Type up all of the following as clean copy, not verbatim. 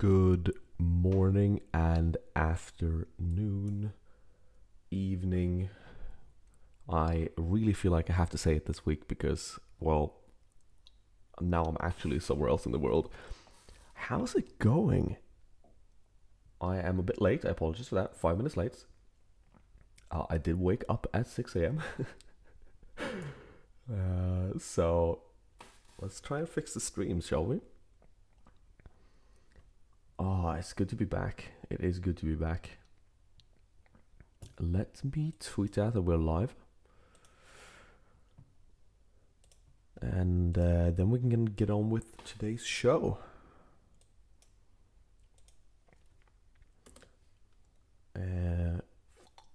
Good morning and afternoon, evening. I really feel like I have to say it this week because, well, now I'm actually somewhere else in the world. How's it going? I am a bit late. I apologize for that. 5 minutes late. I did wake up at 6 a.m. So let's try and fix the stream, shall we? It's good to be back. It is good to be back. Let me tweet out that we're live. And then we can get on with today's show.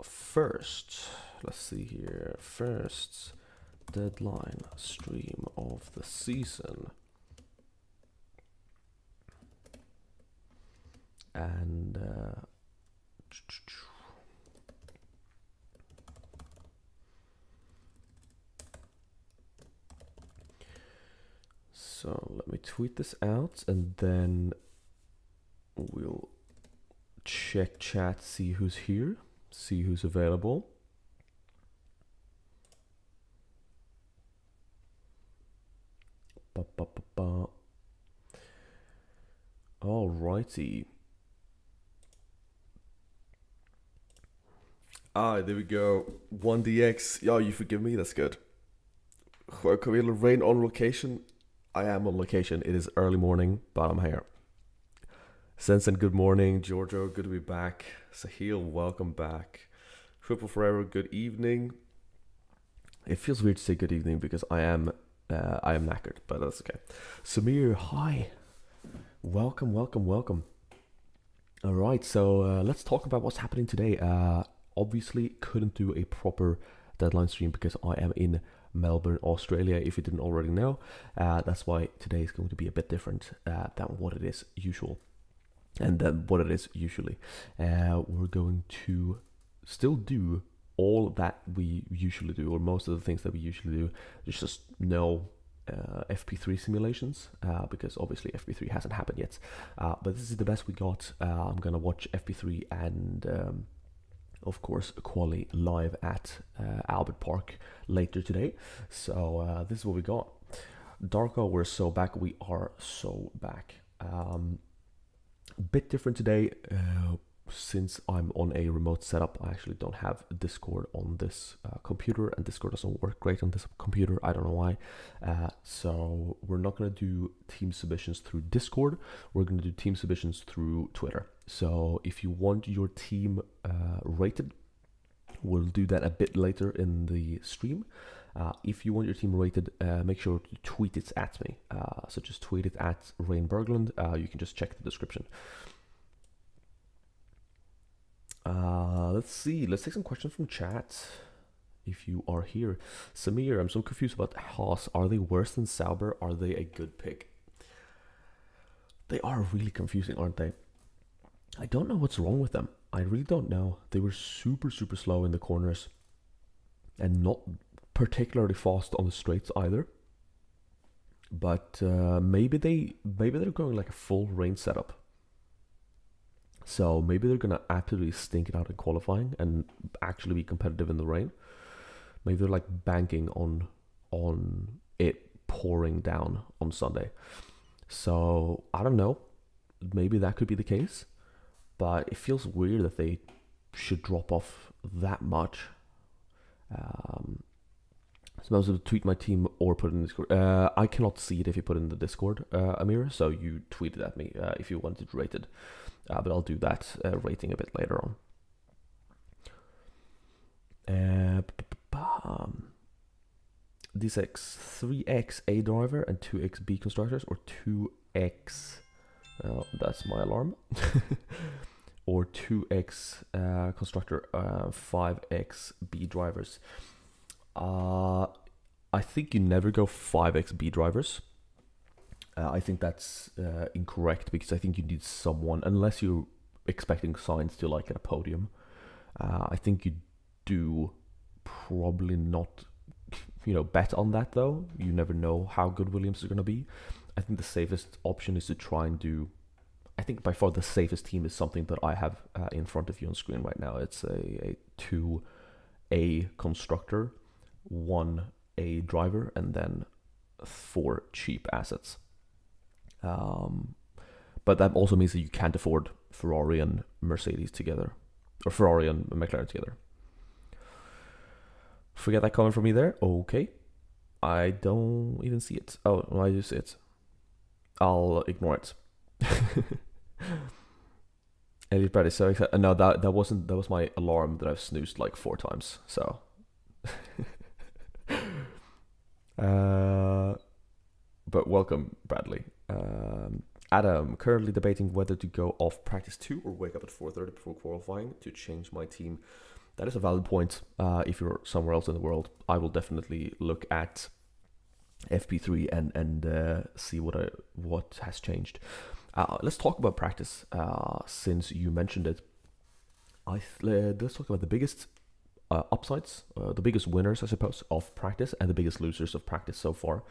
First, let's see here. First deadline stream of the season. And so let me tweet this out and then we'll check chat, see who's here, see who's available. Alrighty. There we go. 1DX. Yeah, you forgive me, that's good. Rain on location. I am on location. It is early morning, but I'm here. Sensen, good morning. Giorgio, good to be back. Sahil, welcome back. Triple Forever, good evening. It feels weird to say good evening because I am knackered, but that's okay. Samir, hi. Welcome. All right, so let's talk about what's happening today. Obviously, couldn't do a proper deadline stream because I am in Melbourne, Australia, if you didn't already know. That's why today is going to be a bit different than what it is usual. And then what it is usually. We're going to still do all that we usually do, or most of the things that we usually do. There's just no FP3 simulations, because obviously FP3 hasn't happened yet. But this is the best we got. I'm going to watch FP3 and... of course, Quali live at Albert Park later today. So this is what we got. Darko, we're so back. We are so back. A bit different today. Since I'm on a remote setup, I actually don't have Discord on this computer, and Discord doesn't work great on this computer. I don't know why. So we're not going to do team submissions through Discord. We're going to do team submissions through Twitter. So if you want your team rated, we'll do that a bit later in the stream. If you want your team rated, make sure to tweet it at me. So just tweet it at Rain Berglund. You can just check the description. Let's see. Let's take some questions from chat. If you are here, Samir, I'm so confused about Haas. Are they worse than Sauber? Are they a good pick? They are really confusing, aren't they? I don't know what's wrong with them. I really don't know. They were super slow in the corners and not particularly fast on the straights either. But maybe they're going like a full rain setup. So maybe they're gonna absolutely stink it out in qualifying and actually be competitive in the rain. Maybe they're like banking on it pouring down on Sunday. So I don't know. Maybe that could be the case. But it feels weird that they should drop off that much. So I was able to tweet my team or put it in Discord. I cannot see it if you put it in the Discord, Amir. So you tweet it at me if you want it rated. But I'll do that rating a bit later on. D6, 3x A driver and 2x B constructors, or 2x... that's my alarm. Or 2x constructor, 5x B drivers. I think you never go 5x B drivers. I think that's incorrect, because I think you need someone, unless you're expecting Sainz to like get a podium. I think you do probably not, bet on that though. You never know how good Williams is going to be. I think the safest option is to try and do I think by far the safest team is something that I have in front of you on screen right now. It's a 2A constructor, 1A driver, and then 4 cheap assets. But that also means that you can't afford Ferrari and Mercedes together, or Ferrari and McLaren together. Forget that comment from me there. Okay. I don't even see it. Oh, no, I do see it. I'll ignore it. Elliot Brad is so excited. No, that was my alarm that I've snoozed like 4 times. So, but welcome, Bradley. Adam, currently debating whether to go off practice 2 or wake up at 4:30 before qualifying to change my team. That is a valid point. If you're somewhere else in the world, I will definitely look at FP3 and see what has changed. Let's talk about practice, since you mentioned it. Let's talk about the biggest upsides, the biggest winners, I suppose, of practice, and the biggest losers of practice so far.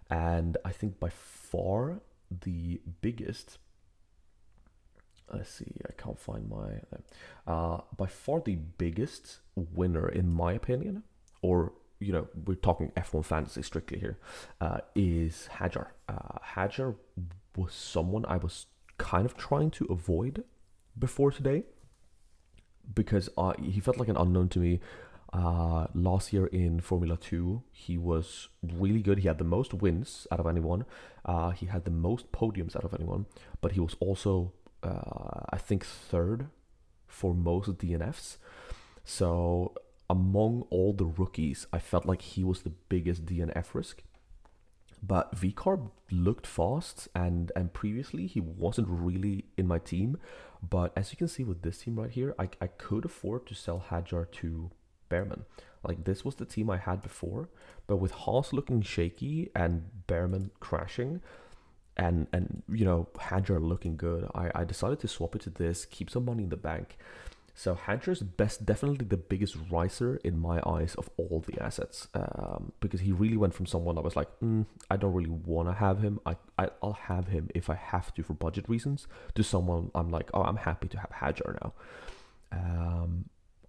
And I think by far the biggest, let's see, I can't find my, by far the biggest winner in my opinion, or we're talking F1 fantasy strictly here, is Hajar. Hajar was someone I was kind of trying to avoid before today, because he felt like an unknown to me. Last year in Formula 2, he was really good. He had the most wins out of anyone. He had the most podiums out of anyone, but he was also, I think, 3rd for most DNFs. So among all the rookies, I felt like he was the biggest DNF risk. But VCarb looked fast, and previously he wasn't really in my team. But as you can see with this team right here, I could afford to sell Hajar to Behrman. Like, this was the team I had before, but with Haas looking shaky and Behrman crashing, and Hajar looking good, I decided to swap it to this, keep some money in the bank. So Hajar's definitely the biggest riser in my eyes of all the assets, because he really went from someone I was like, I don't really want to have him. I'll have him if I have to for budget reasons, to someone I'm like, oh, I'm happy to have Hajar now.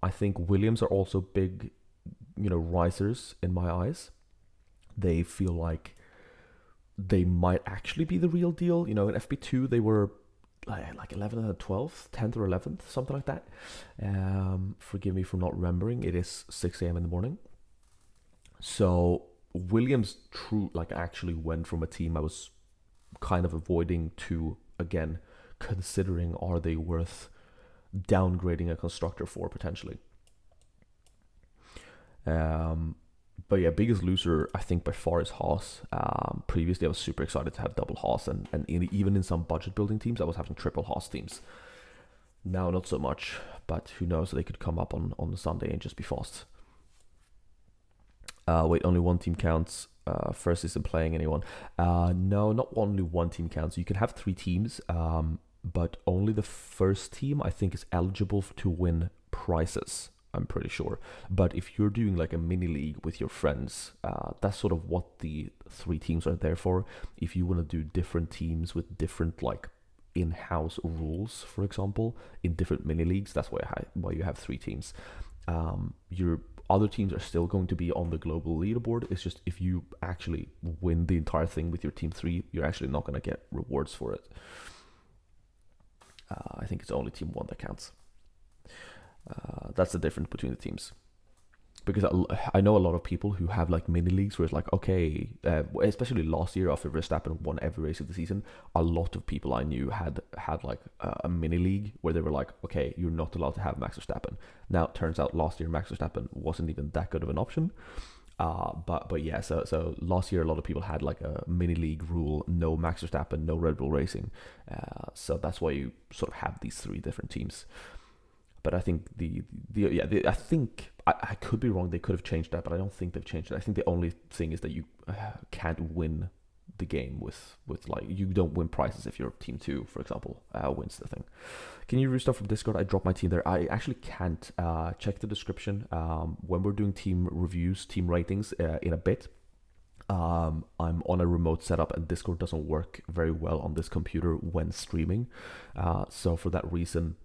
I think Williams are also big, risers in my eyes. They feel like they might actually be the real deal. In FP2 they were like 11th and 12th, 10th or 11th, something like that. Forgive me for not remembering. It is 6 a.m. in the morning. So Williams actually went from a team I was kind of avoiding to, again, considering, are they worth downgrading a constructor for potentially. But yeah, biggest loser I think by far is Haas. Previously I was super excited to have double Haas, and even in some budget building teams I was having triple Haas teams. Now not so much, but who knows, they could come up on Sunday and just be fast. Wait, only one team counts. First isn't playing anyone. No, not only one team counts. You can have 3 teams, but only the first team I think is eligible to win prizes, I'm pretty sure. But if you're doing like a mini league with your friends, that's sort of what the 3 teams are there for. If you want to do different teams with different like in-house rules, for example, in different mini leagues, that's why you have 3 teams. Your other teams are still going to be on the global leaderboard. It's just if you actually win the entire thing with your team 3, you're actually not going to get rewards for it. I think it's only team 1 that counts. That's the difference between the teams, because I know a lot of people who have like mini leagues where it's like, okay, especially last year after Verstappen won every race of the season, a lot of people I knew had like a mini league where they were like, okay, you're not allowed to have Max Verstappen. Now it turns out last year Max Verstappen wasn't even that good of an option. But yeah, so last year a lot of people had like a mini league rule, no Max Verstappen, no Red Bull Racing. So that's why you sort of have these 3 different teams. But I think I think I could be wrong. They could have changed that, but I don't think they've changed it. I think the only thing is that you can't win the game with like, you don't win prizes if your team 2, for example, wins the thing. Can you restart from Discord? I dropped my team there. I actually can't. Check the description. When we're doing team reviews, team ratings in a bit, I'm on a remote setup and Discord doesn't work very well on this computer when streaming. So for that reason,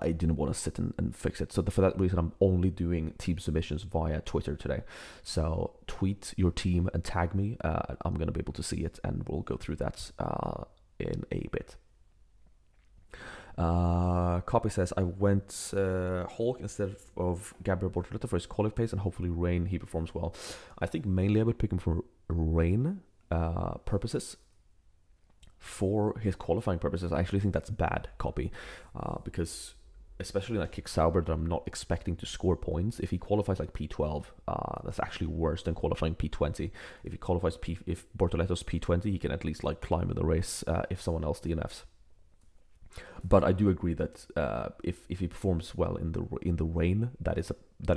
I didn't want to sit and fix it. So for that reason, I'm only doing team submissions via Twitter today. So tweet your team and tag me. I'm going to be able to see it, and we'll go through that in a bit. Copy says, I went Hulk instead of Gabriel Bortoleto for his qualify pace, and hopefully Rain, he performs well. I think mainly I would pick him for Rain purposes. For his qualifying purposes, I actually think that's bad, Copy, because especially like Kick Sauber, that I'm not expecting to score points. If he qualifies like P12, that's actually worse than qualifying P20. If he qualifies if Bortoleto's P20, he can at least like climb in the race if someone else DNFs. But I do agree that if he performs well in the rain, that is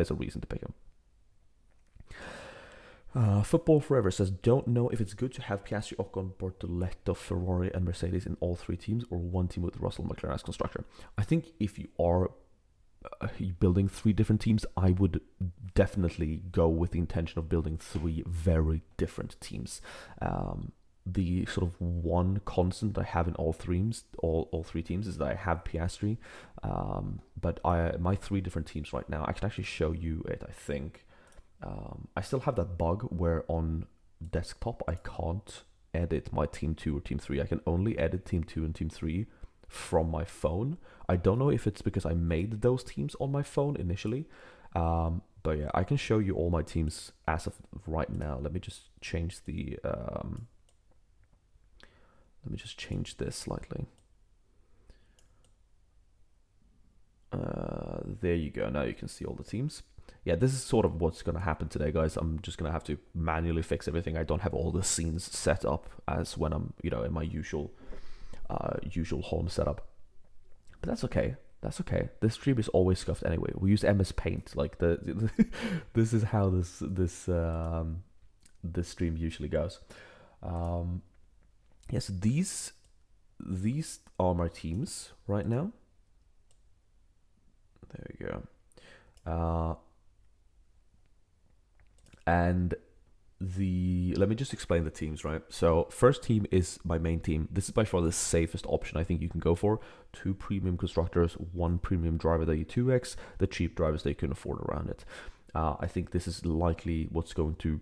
a reason to pick him. Football Forever says, don't know if it's good to have Piastri, Ocon, Bortoleto, Ferrari, and Mercedes in all three teams, or one team with Russell McLaren as constructor. I think if you are building three different teams, I would definitely go with the intention of building three very different teams. The sort of one constant I have in all three teams is that I have Piastri, but my three different teams right now, I can actually show you it, I think. I still have that bug where on desktop I can't edit my team 2 or team 3. I can only edit team 2 and team 3 from my phone. I don't know if it's because I made those teams on my phone initially, but yeah, I can show you all my teams as of right now. Let me just change the let me just change this slightly. There you go. Now you can see all the teams. Yeah, this is sort of what's going to happen today, guys. I'm just going to have to manually fix everything. I don't have all the scenes set up as when I'm, in my usual home setup. But that's okay. That's okay. This stream is always scuffed anyway. We use MS Paint. Like this is how this stream usually goes. Yes, these are my teams right now. There we go. And let me just explain the teams, right? So first team is my main team. This is by far the safest option I think you can go for. 2 premium constructors, 1 premium driver that you 2x, the cheap drivers that you can afford around it. I think this is likely what's going to,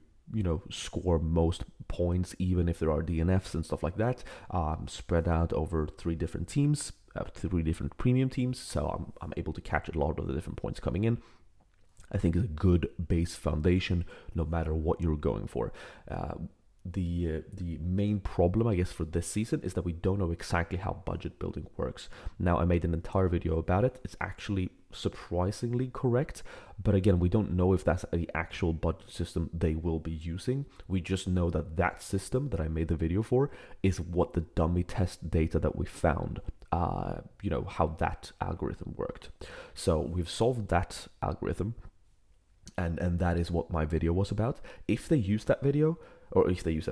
score most points, even if there are DNFs and stuff like that, spread out over 3 different teams, 3 different premium teams. So I'm able to catch a lot of the different points coming in. I think is a good base foundation, no matter what you're going for. The main problem, I guess, for this season is that we don't know exactly how budget building works. Now, I made an entire video about it. It's actually surprisingly correct, but again, we don't know if that's the actual budget system they will be using. We just know that that system that I made the video for is what the dummy test data that we found, how that algorithm worked. So we've solved that algorithm. And that is what my video was about. If they use that video, if they use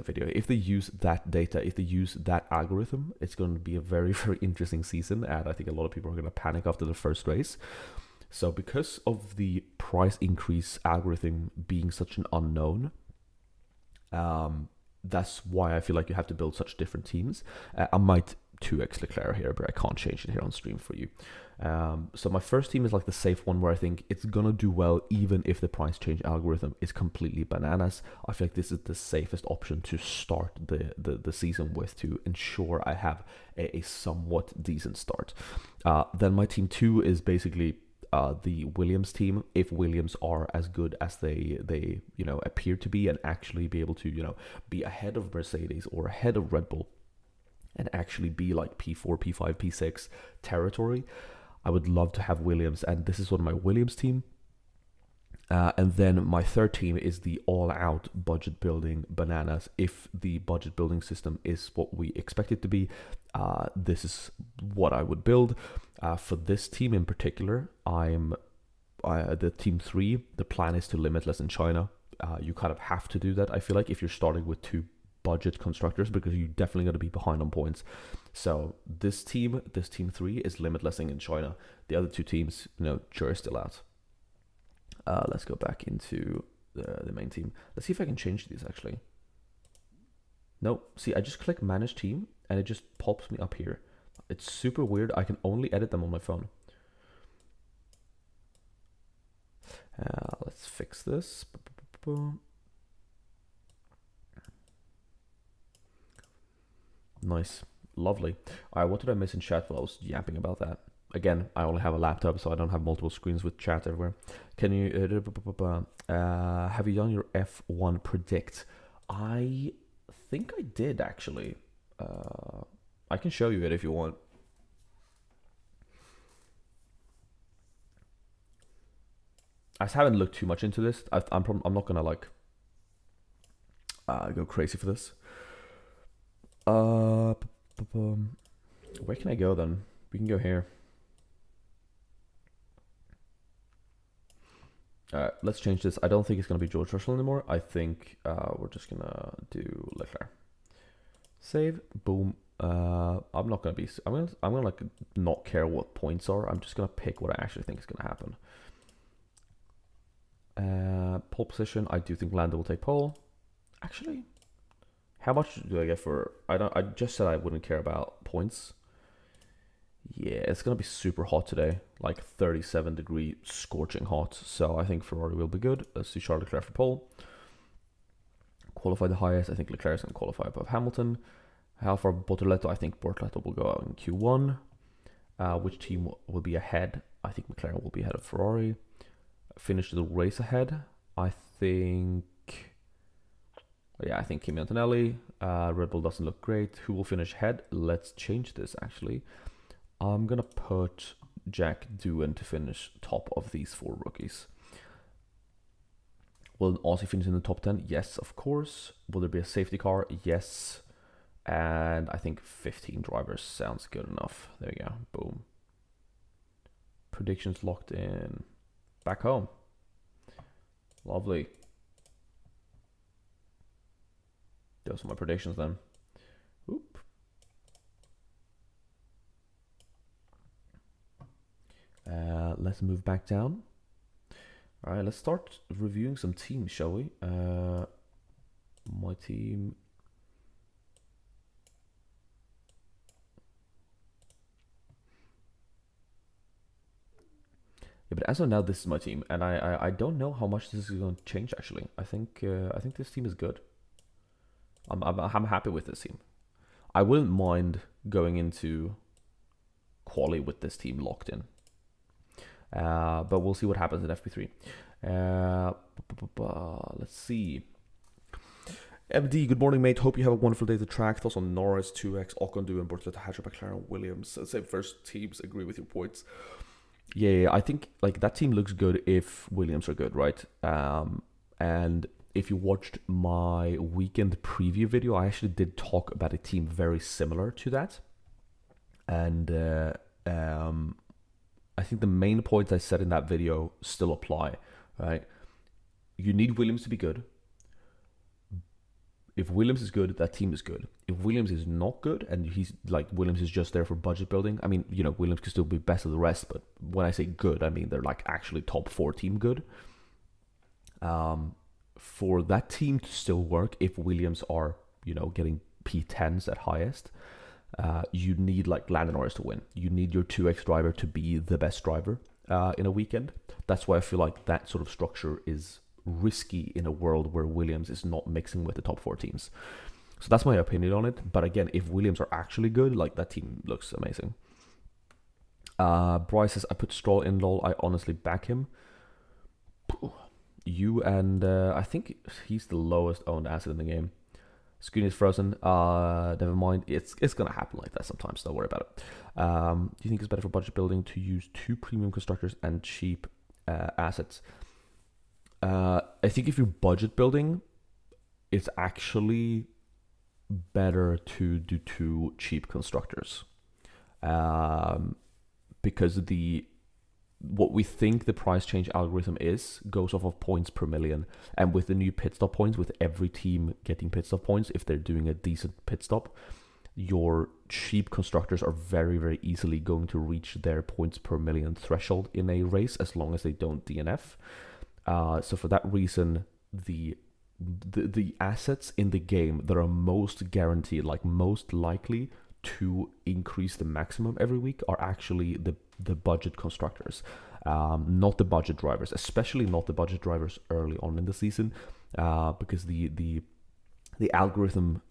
that data, if they use that algorithm, it's going to be a very, very interesting season. And I think a lot of people are going to panic after the first race. So because of the price increase algorithm being such an unknown, that's why I feel like you have to build such different teams. I might 2x Leclerc here, but I can't change it here on stream for you. So my first team is like the safe one, where I think it's gonna do well even if the price change algorithm is completely bananas. I feel like this is the safest option to start the season with, to ensure I have a somewhat decent start. Then my team 2 is basically the Williams team. If Williams are as good as they appear to be, and actually be able to be ahead of Mercedes or ahead of Red Bull, and actually be like P4, P5, P6 territory, I would love to have Williams, and this is one of my Williams team. And then my third team is the all-out budget building bananas. If the budget building system is what we expect it to be, this is what I would build. For this team in particular, the team 3, the plan is to limitless in China. You kind of have to do that, I feel like, if you're starting with 2 budget constructors, because you definitely got to be behind on points. So this team 3 is limitlessing in China. The other 2 teams, jury's still out. Let's go back into the main team. Let's see if I can change these actually. No, see, I just click manage team and it just pops me up here. It's super weird. I can only edit them on my phone. Let's fix this. Nice. Lovely. Alright, what did I miss in chat while I was yapping about that? Again, I only have a laptop, so I don't have multiple screens with chat everywhere. Can you have you done your F1 predict? I think I did actually. I can show you it if you want. I just haven't looked too much into this. I'm not gonna like go crazy for this. Where can I go then? We can go here. Let's change this. I don't think it's gonna be George Russell anymore. I think we're just gonna do Leclerc. Save. Boom. I'm not gonna be. I'm gonna like not care what points are. I'm just gonna pick what I actually think is gonna happen. Pole position. I do think Lando will take pole. Actually, how much do I get for? I just said I wouldn't care about points. Yeah, it's gonna be super hot today, like 37-degree scorching hot. So I think Ferrari will be good. Let's see Charles Leclerc for pole. Qualify the highest. I think Leclerc is gonna qualify above Hamilton. How far Bortoleto? I think Bortoleto will go out in Q1. Which team will be ahead? I think McLaren will be ahead of Ferrari. Finish the race ahead. I think. Yeah, I think Kimi Antonelli. Red Bull doesn't look great. Who will finish ahead? Let's change this actually. I'm gonna put Jack Doohan to finish top of these 4 rookies. Will Aussie finish in the top 10? Yes, of course. Will there be a safety car? Yes. And I think 15 drivers sounds good enough. There we go. Boom. Predictions locked in. Back home. Lovely. Those are my predictions then. Oop. Let's move back down. All right, let's start reviewing some teams, shall we? My team. Yeah, but as of now, this is my team, and I don't know how much this is going to change. Actually, I think this team is good. I'm happy with this team. I wouldn't mind going into quali with this team locked in. But we'll see what happens in FP3. Let's see. MD, good morning, mate. Hope you have a wonderful day to track. Thoughts on Norris, 2x, Ocon, and Bortoleto, Hatcher, McLaren, Williams. I'd say first teams agree with your points. Yeah, I think like that team looks good if Williams are good, right? And if you watched my weekend preview video, I actually did talk about a team very similar to that. And I think the main points I said in that video still apply, right? You need Williams to be good. If Williams is good, that team is good. If Williams is not good, and he's like Williams is just there for budget building, I mean, you know, Williams could still be best of the rest, but when I say good, I mean they're like actually top 4 team good. For that team to still work, if Williams are, you know, getting P10s at highest, you need like Lando Norris to win. You need your 2x driver to be the best driver in a weekend. That's why I feel like that sort of structure is risky in a world where Williams is not mixing with the top 4 teams. So that's my opinion on it. But again, if Williams are actually good, like that team looks amazing. Bryce says, I put Stroll in lol. I honestly back him. You and I think he's the lowest owned asset in the game. SICNE is frozen. Never mind. It's gonna happen like that sometimes. Don't worry about it. Do you think it's better for budget building to use 2 premium constructors and cheap assets? I think if you're budget building, it's actually better to do 2 cheap constructors, because what we think the price change algorithm goes off of points per million, and with the new pit stop points, with every team getting pit stop points, if they're doing a decent pit stop, your cheap constructors are very, very easily going to reach their points per million threshold in a race as long as they don't DNF. So for that reason, the assets in the game that are most guaranteed, like most likely to increase the maximum every week, are actually the budget constructors, not the budget drivers, especially not the budget drivers early on in the season, because the algorithm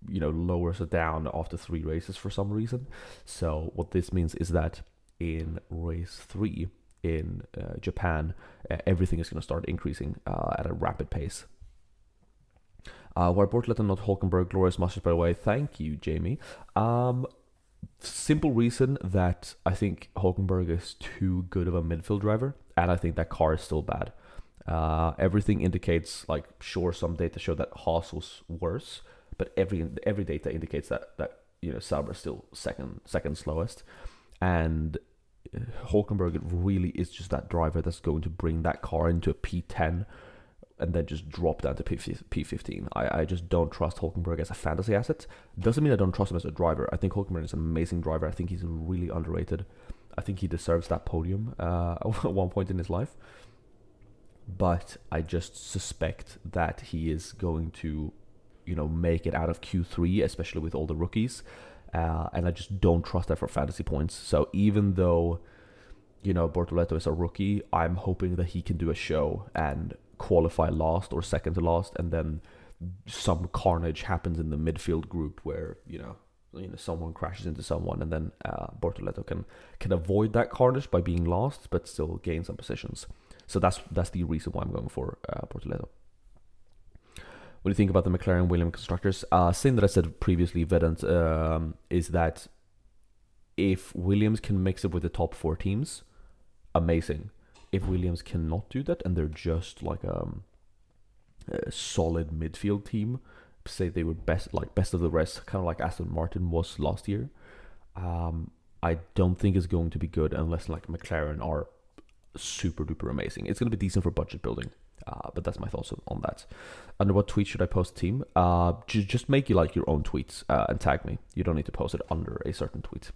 lowers it down after 3 races for some reason. So what this means is that in race 3 in Japan, everything is going to start increasing at a rapid pace. Why Bortoleto, not Hulkenberg? Glorious masters, by the way. Thank you, Jamie. Simple reason that I think Hulkenberg is too good of a midfield driver, and I think that car is still bad. Everything indicates, like, sure, some data show that Haas was worse, but every data indicates that Sauber is still second slowest, and Hulkenberg really is just that driver that's going to bring that car into a P10 and then just drop down to P15. I just don't trust Hulkenberg as a fantasy asset. Doesn't mean I don't trust him as a driver. I think Hulkenberg is an amazing driver. I think he's really underrated. I think he deserves that podium at one point in his life. But I just suspect that he is going to, make it out of Q3, especially with all the rookies. And I just don't trust that for fantasy points. So even though, Bortoleto is a rookie, I'm hoping that he can do a show and qualify last or second to last, and then some carnage happens in the midfield group where, someone crashes into someone, and then Bortoleto can avoid that carnage by being last, but still gain some positions. So that's the reason why I'm going for Bortoleto. What do you think about the McLaren Williams constructors? Same that I said previously, Vedant, is that if Williams can mix it with the top 4 teams, amazing. If Williams cannot do that and they're just like a solid midfield team, say they were best of the rest, kind of like Aston Martin was last year, I don't think it's going to be good unless like McLaren are super duper amazing. It's going to be decent for budget building. But that's my thoughts on that. Under what tweet should I post a team? Just make your own tweets and tag me. You don't need to post it under a certain tweet.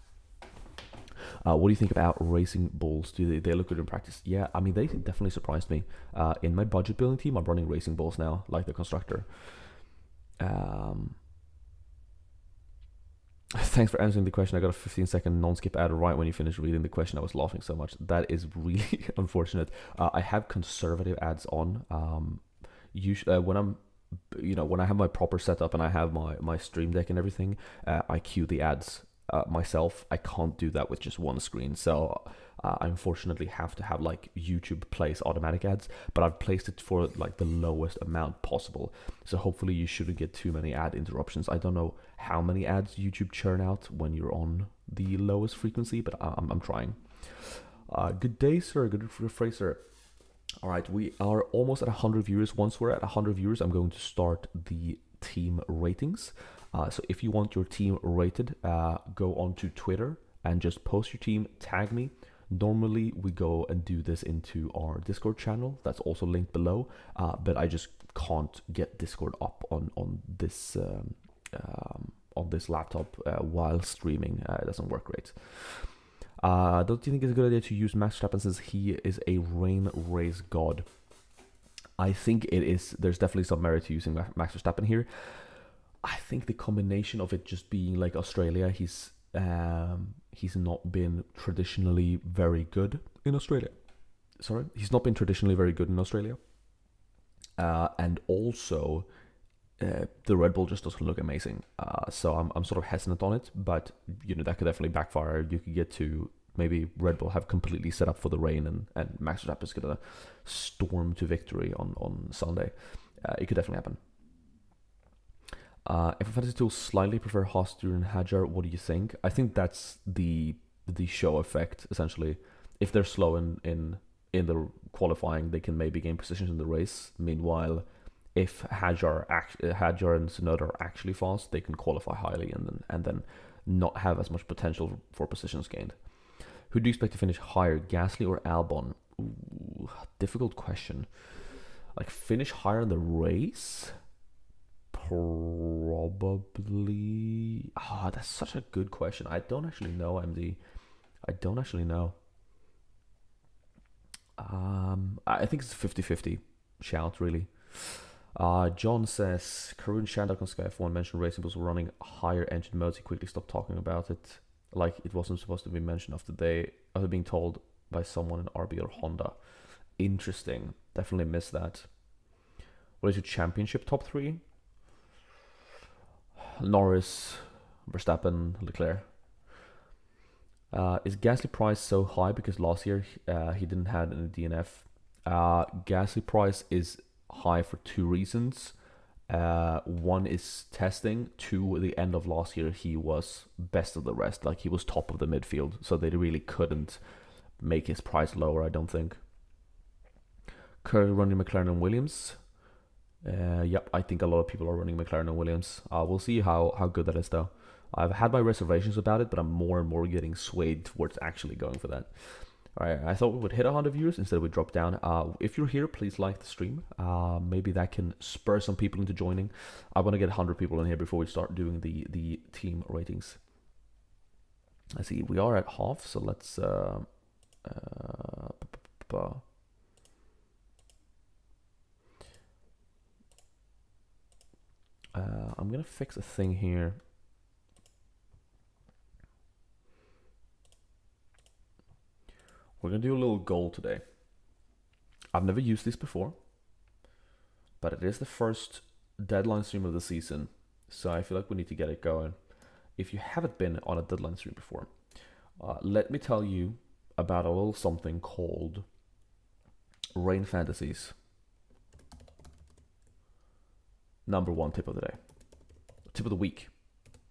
What do you think about Racing Bulls? Do they look good in practice? Yeah, I mean, they definitely surprised me. In my budget building team, I'm running Racing Bulls now, like the constructor. Thanks for answering the question. I got a 15-second non-skip ad right when you finished reading the question. I was laughing so much. That is really unfortunate. I have conservative ads on. Usually, when I have my proper setup and I have my stream deck and everything, I cue the ads myself. I can't do that with just one screen, so I unfortunately have to have like YouTube place automatic ads, but I've placed it for like the lowest amount possible, so hopefully you shouldn't get too many ad interruptions. I don't know how many ads YouTube churn out when you're on the lowest frequency, but I'm trying. Good day, sir. Good phrase, sir. All right, we are almost at 100 viewers. Once we're at 100 viewers, I'm going to start the team ratings. So if you want your team rated, go onto Twitter and just post your team, tag me. Normally we go and do this into our Discord channel. That's also linked below. But I just can't get Discord up on this laptop while streaming. It doesn't work great. Don't you think it's a good idea to use Max Verstappen since he is a rain race god? I think it is. There's definitely some merit to using Max Verstappen here. I think the combination of it just being like Australia, he's not been traditionally very good in Australia. He's not been traditionally very good in Australia. And also, the Red Bull just doesn't look amazing. So I'm sort of hesitant on it, but that could definitely backfire. You could get to maybe Red Bull have completely set up for the rain, and Max Verstappen is gonna storm to victory on Sunday. It could definitely happen. If a fantasy tool slightly prefer Haas during Hadjar, what do you think? I think that's the show effect, essentially. If they're slow in the qualifying, they can maybe gain positions in the race. Meanwhile, if Hadjar and Tsunoda are actually fast, they can qualify highly and then not have as much potential for positions gained. Who do you expect to finish higher, Gasly or Albon? Ooh, difficult question. Like, finish higher in the race? Probably. That's such a good question. I don't actually know, MD. I don't actually know. I think it's 50-50. shout, really. John says, Karun Shandak on Sky F1 mentioned Racing Bulls were running higher engine modes. He quickly stopped talking about it. Like it wasn't supposed to be mentioned after being told by someone in RB or Honda. Interesting. Definitely missed that. What is your championship top three? Norris, Verstappen, Leclerc. Is Gasly price so high because last year he didn't have any DNF? Gasly price is high for two reasons. One is testing. Two, at the end of last year, he was best of the rest. Like he was top of the midfield, so they really couldn't make his price lower, I don't think. Currently running McLaren and Williams. Yep, I think a lot of people are running McLaren and Williams. We'll see how good that is, though. I've had my reservations about it, but I'm more and more getting swayed towards actually going for that. Alright, I thought we would hit 100 viewers, instead we dropped down. If you're here, please like the stream. Maybe that can spur some people into joining. I want to get 100 people in here before we start doing the team ratings. I see, we are at half, so let's... I'm going to fix a thing here. We're going to do a little goal today. I've never used this before, but it is the first deadline stream of the season, so I feel like we need to get it going. If you haven't been on a deadline stream before, let me tell you about a little something called Rain Fantasies. Number one tip of the day. Tip of the week.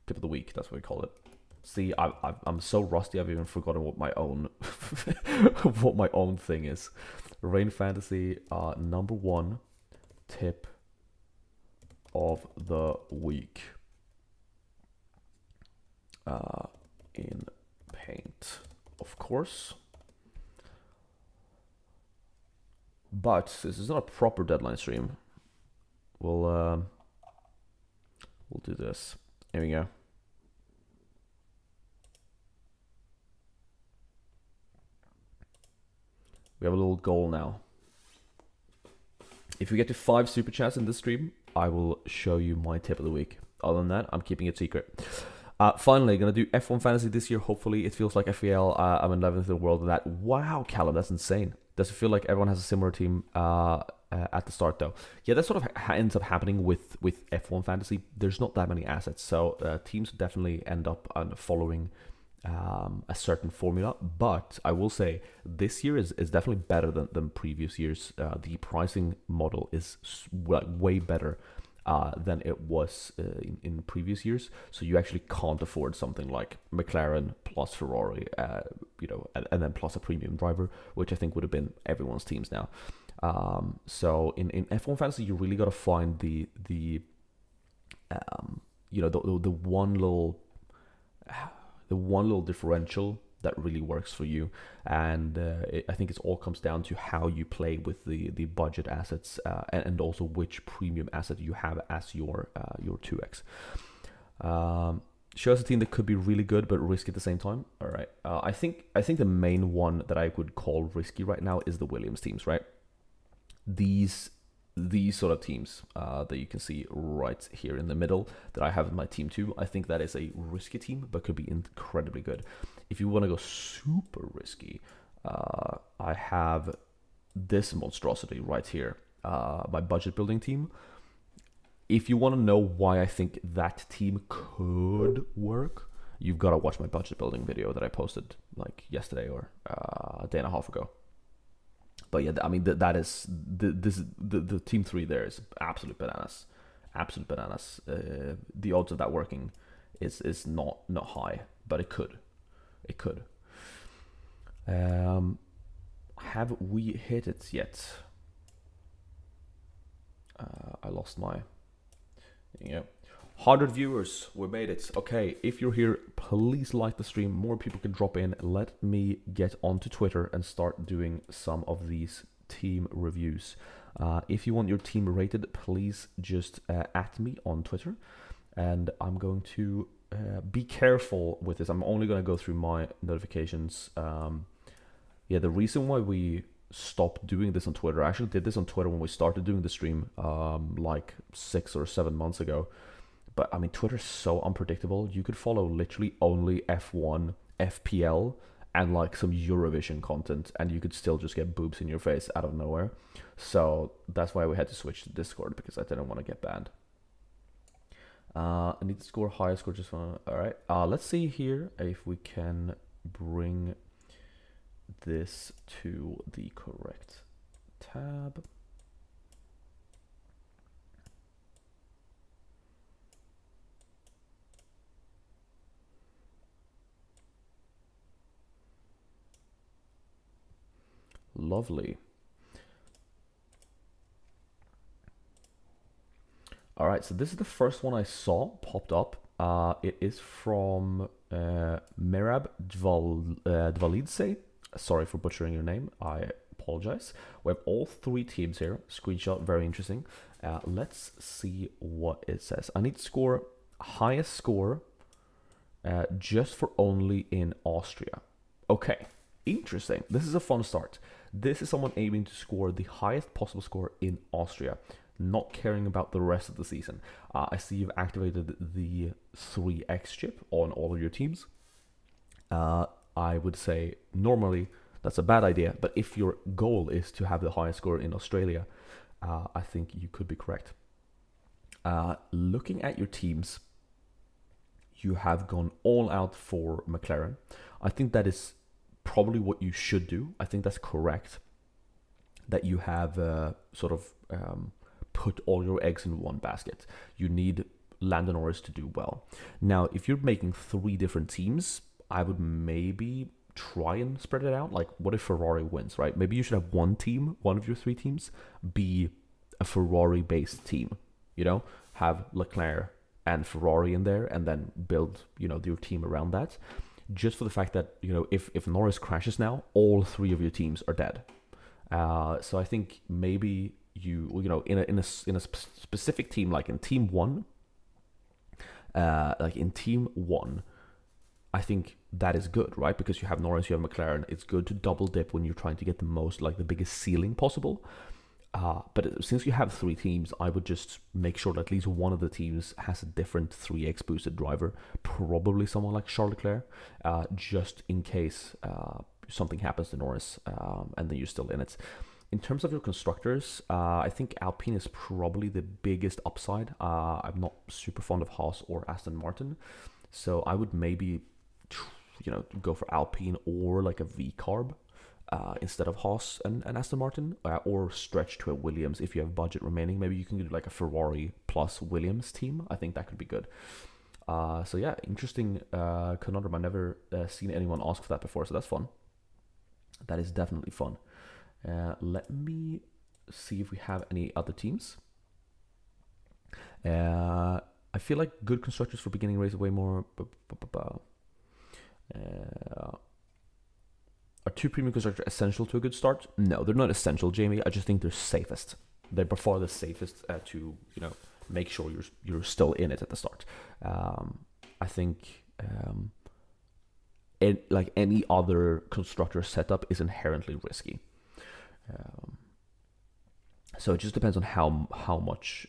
Tip of the week, that's what we call it. See, I'm so rusty, I've even forgotten what my own what my own thing is. Rain Fantasy, number one tip of the week. In Paint, of course. But this is not a proper deadline stream. We'll do this. Here we go. We have a little goal now. If we get to 5 super chats in this stream, I will show you my tip of the week. Other than that, I'm keeping it secret. Finally, gonna do F1 Fantasy this year. Hopefully, it feels like FEL. I'm 11th in the world. That wow, Callum, that's insane. Does it feel like everyone has a similar team at the start though? Yeah, that sort of ends up happening with F1 Fantasy. There's not that many assets, so teams definitely end up following a certain formula. But I will say this year is definitely better than previous years. The pricing model is way better than it was in previous years. So you actually can't afford something like McLaren plus Ferrari, and then plus a premium driver, which I think would have been everyone's teams now. So in F1 Fantasy, you really got to find the one little differential that really works for you, and I think it all comes down to how you play with the budget assets, and also which premium asset you have as your 2x. Shows a team that could be really good but risky at the same time. All right, I think the main one that I would call risky right now is the Williams teams, right? These sort of teams that you can see right here in the middle that I have in my team too. I think that is a risky team, but could be incredibly good. If you want to go super risky, I have this monstrosity right here, my budget building team. If you want to know why I think that team could work, you've got to watch my budget building video that I posted like yesterday or a day and a half ago. But yeah, I mean that is the team 3 there is absolute bananas, absolute bananas. The odds of that working is not high, but it could. Have we hit it yet? I lost my. Yeah. 100 viewers, we made it. Okay, if you're here, please like the stream. More people can drop in. Let me get onto Twitter and start doing some of these team reviews. If you want your team rated, please just at me on Twitter. And I'm going to be careful with this. I'm only going to go through my notifications. Yeah, the reason why we stop doing this on Twitter. I actually did this on Twitter when we started doing the stream, like 6 or 7 months ago. But I mean, Twitter's so unpredictable. You could follow literally only F1, FPL, and like some Eurovision content, and you could still just get boobs in your face out of nowhere. So that's why we had to switch to Discord, because I didn't want to get banned. I need to score higher score just for. All right. Let's see here if we can bring this to the correct tab. Lovely. All right, so this is the first one I saw popped up. It is from Merab Dvalidze. Sorry for butchering your name. I apologize. We have all 3 teams here. Screenshot, very interesting. Let's see what it says. I need to score highest score just for only in Austria. Okay, interesting. This is a fun start. This is someone aiming to score the highest possible score in Austria, not caring about the rest of the season. I see you've activated the 3x chip on all of your teams. I would say normally that's a bad idea, but if your goal is to have the highest score in Australia, I think you could be correct. Looking at your teams, you have gone all out for McLaren. I think that is probably what you should do. I think that's correct, that you have sort of put all your eggs in one basket. You need Lando Norris to do well. Now, if you're making 3 different teams, I would maybe try and spread it out. Like, what if Ferrari wins, right? Maybe you should have one team, one of your 3 teams, be a Ferrari-based team. You know, have Leclerc and Ferrari in there, and then build, you know, your team around that. Just for the fact that, you know, if Norris crashes now, all 3 of your teams are dead. So I think maybe you know, in a specific team, like in team 1, I think that is good, right? Because you have Norris, you have McLaren. It's good to double dip when you're trying to get the most, like the biggest ceiling possible. But since you have 3 teams, I would just make sure that at least one of the teams has a different 3x boosted driver, probably someone like Charles Leclerc, just in case something happens to Norris, and then you're still in it. In terms of your constructors, I think Alpine is probably the biggest upside. I'm not super fond of Haas or Aston Martin, so I would maybe, you know, go for Alpine or like a V-carb instead of Haas and Aston Martin, or stretch to a Williams if you have budget remaining. Maybe you can do like a Ferrari plus Williams team. I think that could be good. So yeah, interesting conundrum. I've never seen anyone ask for that before, so that's fun. That is definitely fun. Let me see if we have any other teams. I feel like good constructors for beginning race are way more. Are 2 premium constructors essential to a good start? No, they're not essential, Jamie. I just think they're safest. They're by far the safest to, you know, make sure you're still in it at the start. I think like any other constructor setup is inherently risky. So it just depends on how much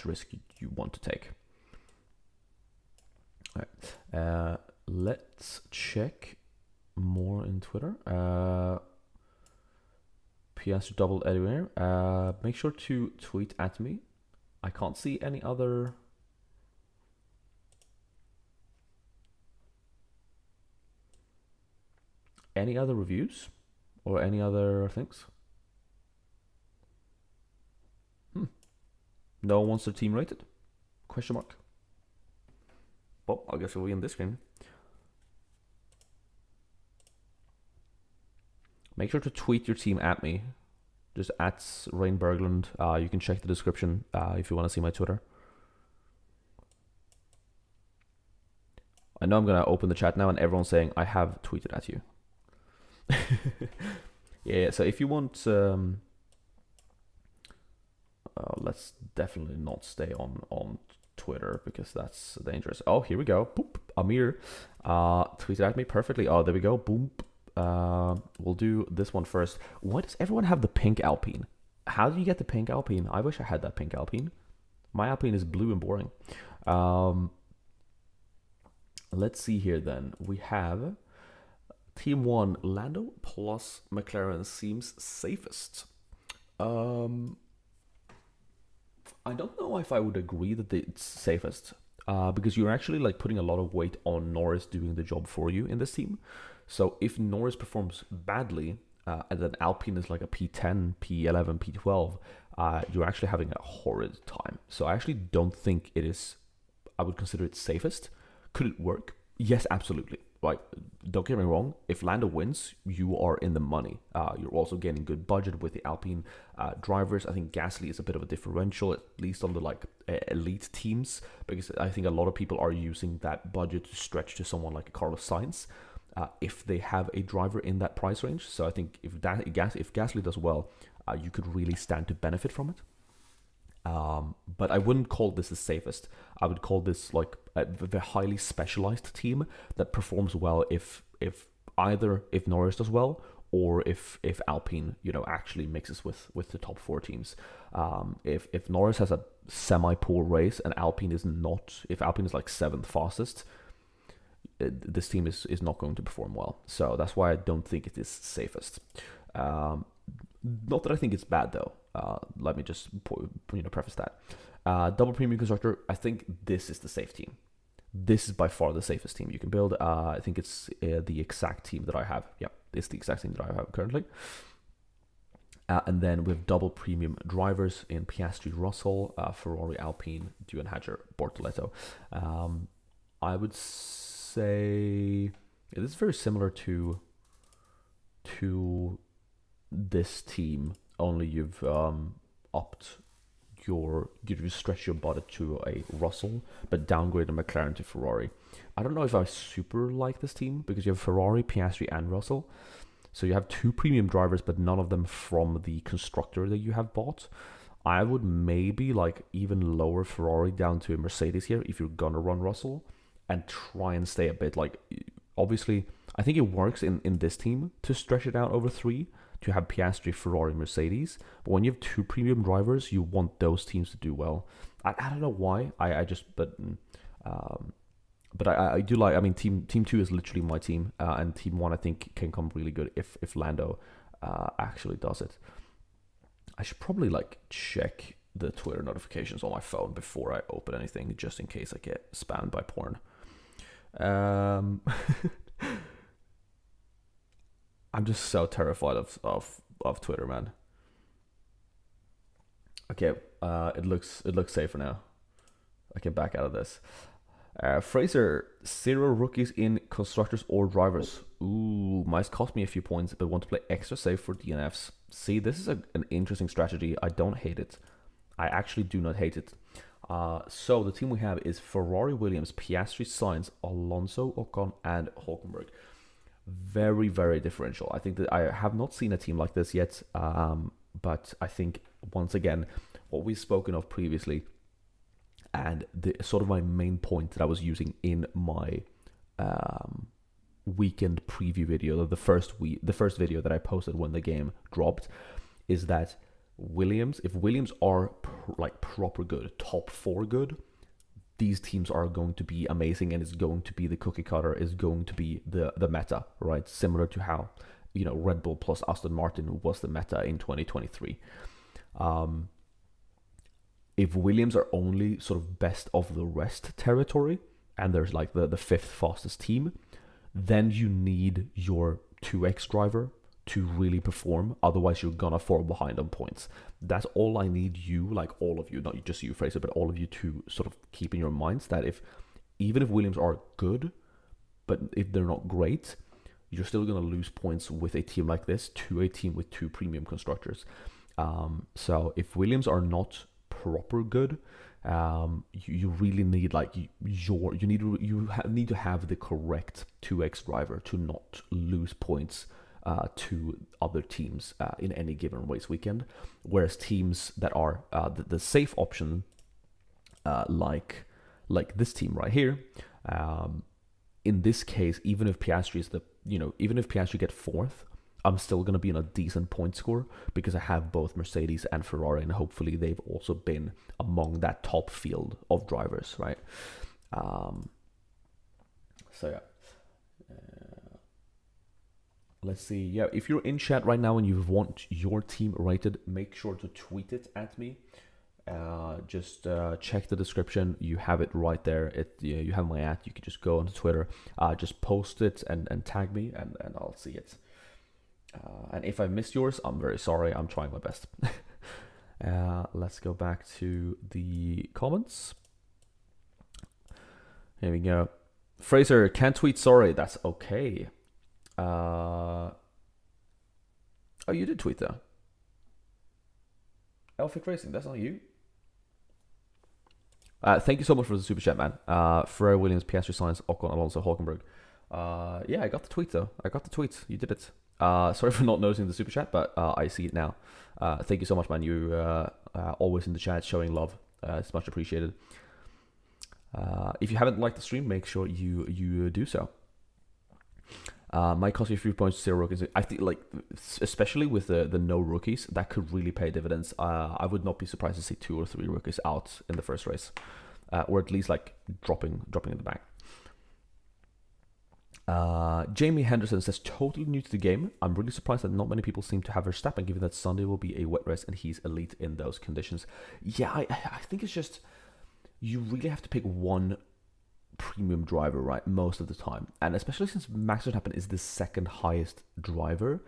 risk you want to take. All right. Let's check more in Twitter. PS double anywhere. Make sure to tweet at me. I can't see any other. Any other reviews or any other things? No one wants their team rated? Question mark. Well, I guess we'll be in this game. Make sure to tweet your team at me. Just at Rain Berglund. You can check the description if you want to see my Twitter. I know I'm going to open the chat now and everyone's saying I have tweeted at you. Yeah, so if you want, let's definitely not stay on Twitter because that's dangerous. Oh, here we go. Boop. Amir tweeted at me perfectly. Oh, there we go. Boom. We'll do this one first. Why does everyone have the pink Alpine? How do you get the pink Alpine? I wish I had that pink Alpine. My Alpine is blue and boring. Let's see here then. We have Team 1, Lando plus McLaren seems safest. I don't know if I would agree that it's safest. Because you're actually like putting a lot of weight on Norris doing the job for you in this team. So if Norris performs badly, and then Alpine is like a P10, P11, P12, you're actually having a horrid time. So I actually don't think it is, I would consider it safest. Could it work? Yes, absolutely. Like, don't get me wrong, if Lando wins, you are in the money. You're also getting good budget with the Alpine drivers. I think Gasly is a bit of a differential, at least on the like elite teams, because I think a lot of people are using that budget to stretch to someone like a Carlos Sainz if they have a driver in that price range. So I think if Gasly does well, you could really stand to benefit from it. But I wouldn't call this the safest. I would call this like a highly specialized team that performs well if Norris does well, or if Alpine actually mixes with the top 4 teams. If Norris has a semi poor race and Alpine is not, if Alpine is like 7th fastest, this team is not going to perform well. So that's why I don't think it is safest. Not that I think it's bad though. Let me just preface that. Double premium constructor, I think this is the safe team. This is by far the safest team you can build. I think it's the exact team that I have. Yeah, it's the exact team that I have currently. And then we have double premium drivers in Piastri, Russell, Ferrari, Alpine, Doohan, Hadjar, Bortoleto. I would say it is very similar to this team, only you've you've stretched your budget to a Russell, but downgraded McLaren to Ferrari. I don't know if I super like this team because you have Ferrari, Piastri, and Russell. So you have 2 premium drivers, but none of them from the constructor that you have bought. I would maybe like even lower Ferrari down to a Mercedes here if you're gonna run Russell, and try and stay a bit like, obviously I think it works in this team to stretch it out over 3, to have Piastri, Ferrari, Mercedes. But when you have 2 premium drivers, you want those teams to do well. I don't know why. I do like. I mean, team 2 is literally my team, and team 1 I think can come really good if Lando actually does it. I should probably like check the Twitter notifications on my phone before I open anything, just in case I get spammed by porn. I'm just so terrified of Twitter, man. Okay, it looks safer now. I can back out of this. Fraser, 0 rookies in constructors or drivers. Ooh, might cost me a few points, but want to play extra safe for DNFs. See, this is an interesting strategy. I don't hate it. I actually do not hate it. So the team we have is Ferrari, Williams, Piastri, Sainz, Alonso, Ocon, and Hulkenberg. Very, very differential. I think that I have not seen a team like this yet, but I think once again what we've spoken of previously, and the sort of my main point that I was using in my weekend preview video, the first video that I posted when the game dropped, is that if Williams are like proper good, top 4 good, these teams are going to be amazing, and it's going to be the cookie cutter, is going to be the meta, right? Similar to how Red Bull plus Aston Martin was the meta in 2023. If Williams are only sort of best of the rest territory, and there's like the 5th fastest team, then you need your 2x driver to really perform. Otherwise, you're gonna fall behind on points. That's all I need you, like all of you, not just you, Fraser, but all of you to sort of keep in your minds that even if Williams are good, but if they're not great, you're still gonna lose points with a team like this to a team with 2 premium constructors. So if Williams are not proper good, you really need like you need to have the correct 2x driver to not lose points to other teams in any given race weekend. Whereas teams that are the safe option, like this team right here, in this case, even if Piastri is even if Piastri get fourth, I'm still going to be in a decent point score because I have both Mercedes and Ferrari, and hopefully they've also been among that top field of drivers, right? So yeah. Let's see. Yeah, if you're in chat right now and you want your team rated, make sure to tweet it at me. Just check the description. You have it right there. You have my @ You can just go onto Twitter, just post it and tag me, and I'll see it. And if I missed yours, I'm very sorry. I'm trying my best. Let's go back to the comments. Here we go. Fraser, can't tweet sorry. That's okay. Oh, you did tweet though. Elphick Racing, that's not you. Thank you so much for the super chat, man. Ferrari Williams, Piastri Sainz, Ocon, Alonso, Hulkenberg. Yeah, I got the tweet though. I got the tweet. You did it. Sorry for not noticing the super chat, but I see it now. Thank you so much, man. You always in the chat showing love. It's much appreciated. If you haven't liked the stream, make sure you do so. Might cost you 3 points, 0 rookies. I think, like, especially with the no rookies, that could really pay dividends. I would not be surprised to see 2 or 3 rookies out in the first race, or at least like dropping in the back. Jamie Henderson says, totally new to the game. I'm really surprised that not many people seem to have Verstappen, given that Sunday will be a wet race and he's elite in those conditions. Yeah, I think it's just, you really have to pick one premium driver, right, most of the time. And especially since Max Verstappen is the second highest driver,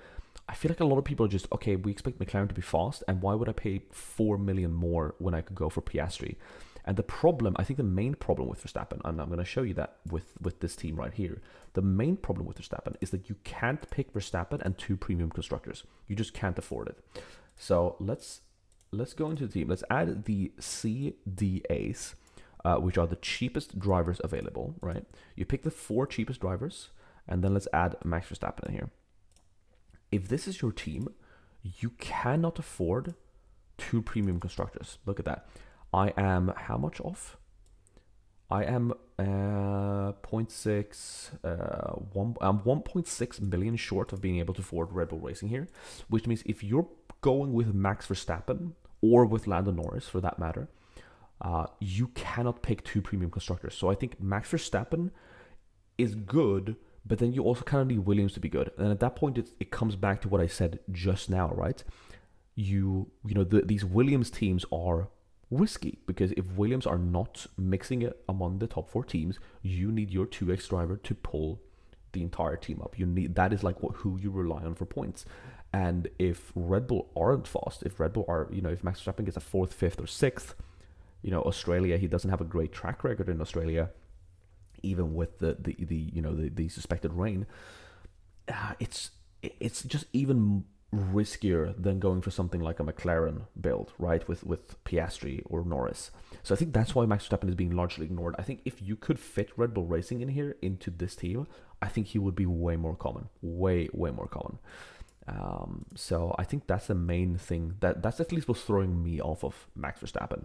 I feel like a lot of people are just, okay, we expect McLaren to be fast, and why would I pay 4 million more when I could go for Piastri? And the problem, I think the main problem with Verstappen, and I'm going to show you that with this team right here, the main problem with Verstappen is that you can't pick Verstappen and 2 premium constructors. You just can't afford it. So let's go into the team. Let's add the CDAs, which are the cheapest drivers available, right? You pick the 4 cheapest drivers, and then let's add Max Verstappen in here. If this is your team, you cannot afford 2 premium constructors. Look at that. I am how much off? I am 0.6, I'm 1.6 million short of being able to afford Red Bull Racing here, which means if you're going with Max Verstappen or with Lando Norris for that matter, you cannot pick 2 premium constructors. So I think Max Verstappen is good, but then you also kind of need Williams to be good. And at that point, it comes back to what I said just now, right? These Williams teams are risky, because if Williams are not mixing it among the top 4 teams, you need your 2x driver to pull the entire team up. That is like who you rely on for points. And if Red Bull aren't fast, if Red Bull are, if Max Verstappen gets a 4th, 5th, or 6th, Australia, he doesn't have a great track record in Australia, even with the suspected rain. It's just even riskier than going for something like a McLaren build, right, with Piastri or Norris. So I think that's why Max Verstappen is being largely ignored. I think if you could fit Red Bull Racing in here into this team, I think he would be way more common, way more common. So I think that's the main thing that's at least what's throwing me off of Max Verstappen.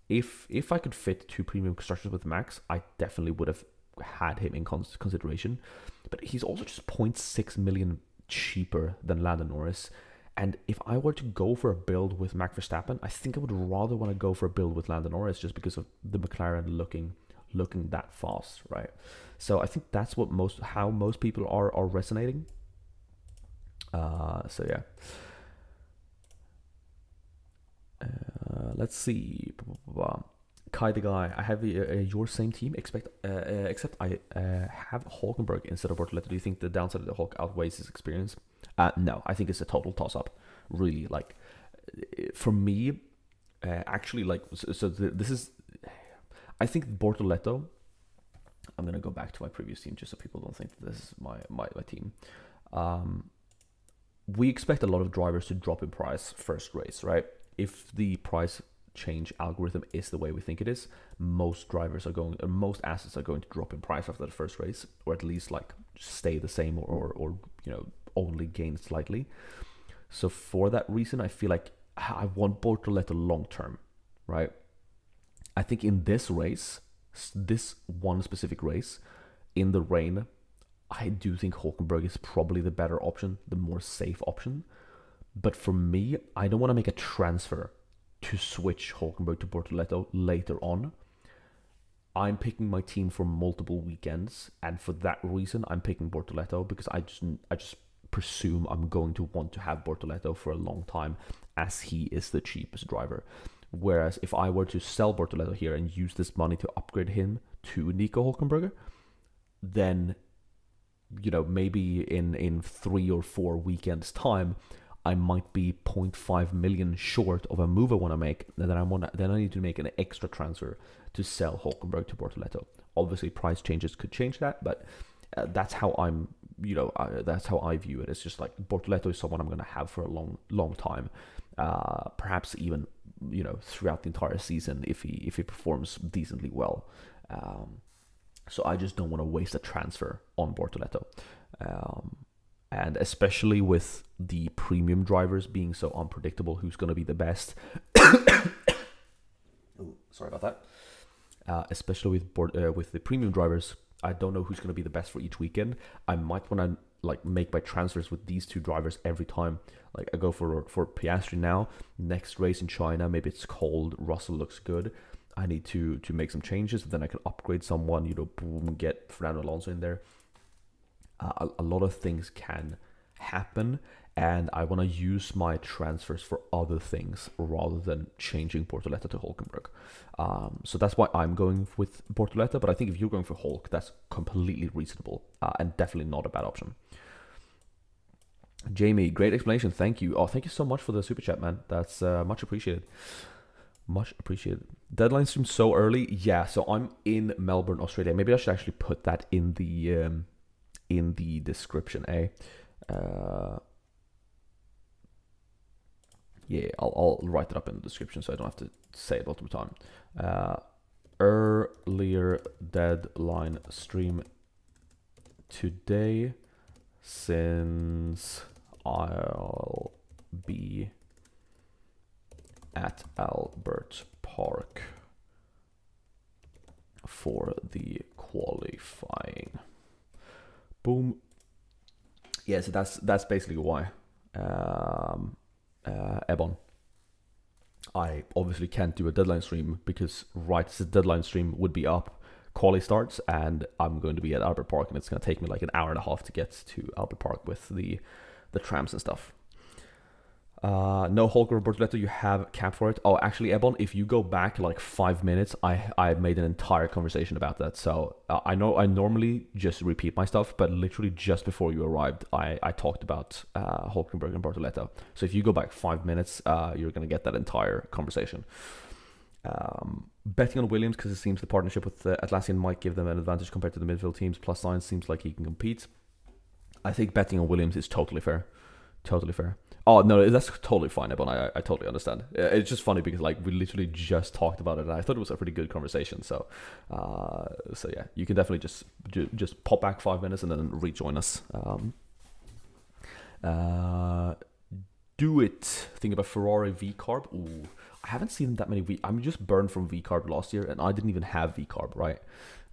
If I could fit 2 premium constructors with Max, I definitely would have had him in consideration. But he's also just 0.6 million cheaper than Lando Norris. And if I were to go for a build with Max Verstappen, I think I would rather want to go for a build with Lando Norris, just because of the McLaren looking that fast, right? So I think that's how most people are resonating. So yeah. Let's see. Kai the guy, I have your same team, except I have Hulkenberg instead of Bortoleto. Do you think the downside of the Hulk outweighs his experience? No, I think it's a total toss-up. Really, like, for me, actually, like, this is, I think Bortoleto, I'm going to go back to my previous team just so people don't think that this is my team. We expect a lot of drivers to drop in price first race, right? If the price change algorithm is the way we think it is, most assets are going to drop in price after the first race, or at least like stay the same, or only gain slightly. So for that reason, I feel like I want Bortoleto long term, right? I think in this race, this one specific race, in the rain, I do think Hulkenberg is probably the better option, the more safe option. But for me, I don't want to make a transfer to switch Hulkenberg to Bortoleto later on. I'm picking my team for multiple weekends, and for that reason, I'm picking Bortoleto because I just presume I'm going to want to have Bortoleto for a long time, as he is the cheapest driver. Whereas if I were to sell Bortoleto here and use this money to upgrade him to Nico Hulkenberg, then maybe in 3 or 4 weekends time, I might be 0.5 million short of a move I want to make. And then I need to make an extra transfer to sell Hulkenberg to Bortoleto. Obviously, price changes could change that, but that's how that's how I view it. It's just like Bortoleto is someone I'm going to have for a long time, perhaps even throughout the entire season if he performs decently well. So I just don't want to waste a transfer on Bortoleto. And especially with the premium drivers being so unpredictable, who's going to be the best? Ooh, sorry about that. Especially with the premium drivers, I don't know who's going to be the best for each weekend. I might want to make my transfers with these two drivers every time. Like I go for Piastri now. Next race in China, maybe it's cold. Russell looks good. I need to make some changes. Then I can upgrade someone. Boom, get Fernando Alonso in there. A lot of things can happen, and I want to use my transfers for other things rather than changing Bortoleto to Hulkenberg. So that's why I'm going with Bortoleto, but I think if you're going for Hulk, that's completely reasonable and definitely not a bad option. Jamie, great explanation. Thank you. Oh, thank you so much for the super chat, man. That's much appreciated. Much appreciated. Deadline stream so early. Yeah, so I'm in Melbourne, Australia. Maybe I should actually put that in the description, eh? Yeah, I'll write it up in the description so I don't have to say it all the time. Earlier deadline stream today, since I'll be at Albert Park for the qualifying. Boom. Yeah, so that's basically why. Ebon. I obviously can't do a deadline stream because right as the deadline stream would be up, quali starts, and I'm going to be at Albert Park, and it's going to take me like an hour and a half to get to Albert Park with the trams and stuff. No Holger Bortoleto, you have cap for it. Oh, actually, Ebon, if you go back like 5 minutes, I made an entire conversation about that. So I know I normally just repeat my stuff, but literally just before you arrived, I talked about Hulkenberg and Bortoleto. So if you go back 5 minutes, you're going to get that entire conversation. Betting on Williams because it seems the partnership with Atlassian might give them an advantage compared to the midfield teams. Plus sign seems like he can compete. I think betting on Williams is totally fair. Totally fair. Oh, no, that's totally fine, Ebon. I totally understand. It's just funny because like we literally just talked about it, and I thought it was a pretty good conversation. So yeah, you can definitely just pop back 5 minutes and then rejoin us. Do it. Think about Ferrari V-Carb. Ooh, I haven't seen that many I'm just burned from V-Carb last year, and I didn't even have V-Carb, right?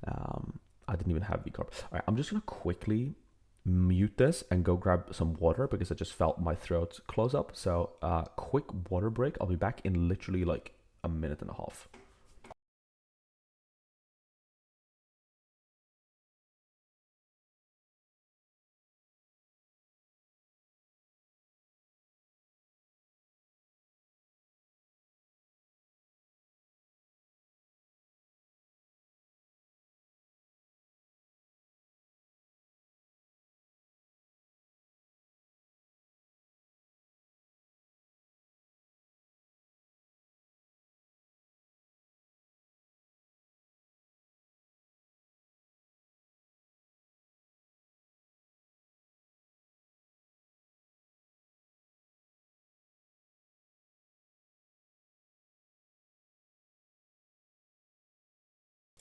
I didn't even have V-Carb. All right, I'm just going to quickly mute this and go grab some water because I just felt my throat close up. So quick water break. I'll be back in literally like a minute and a half.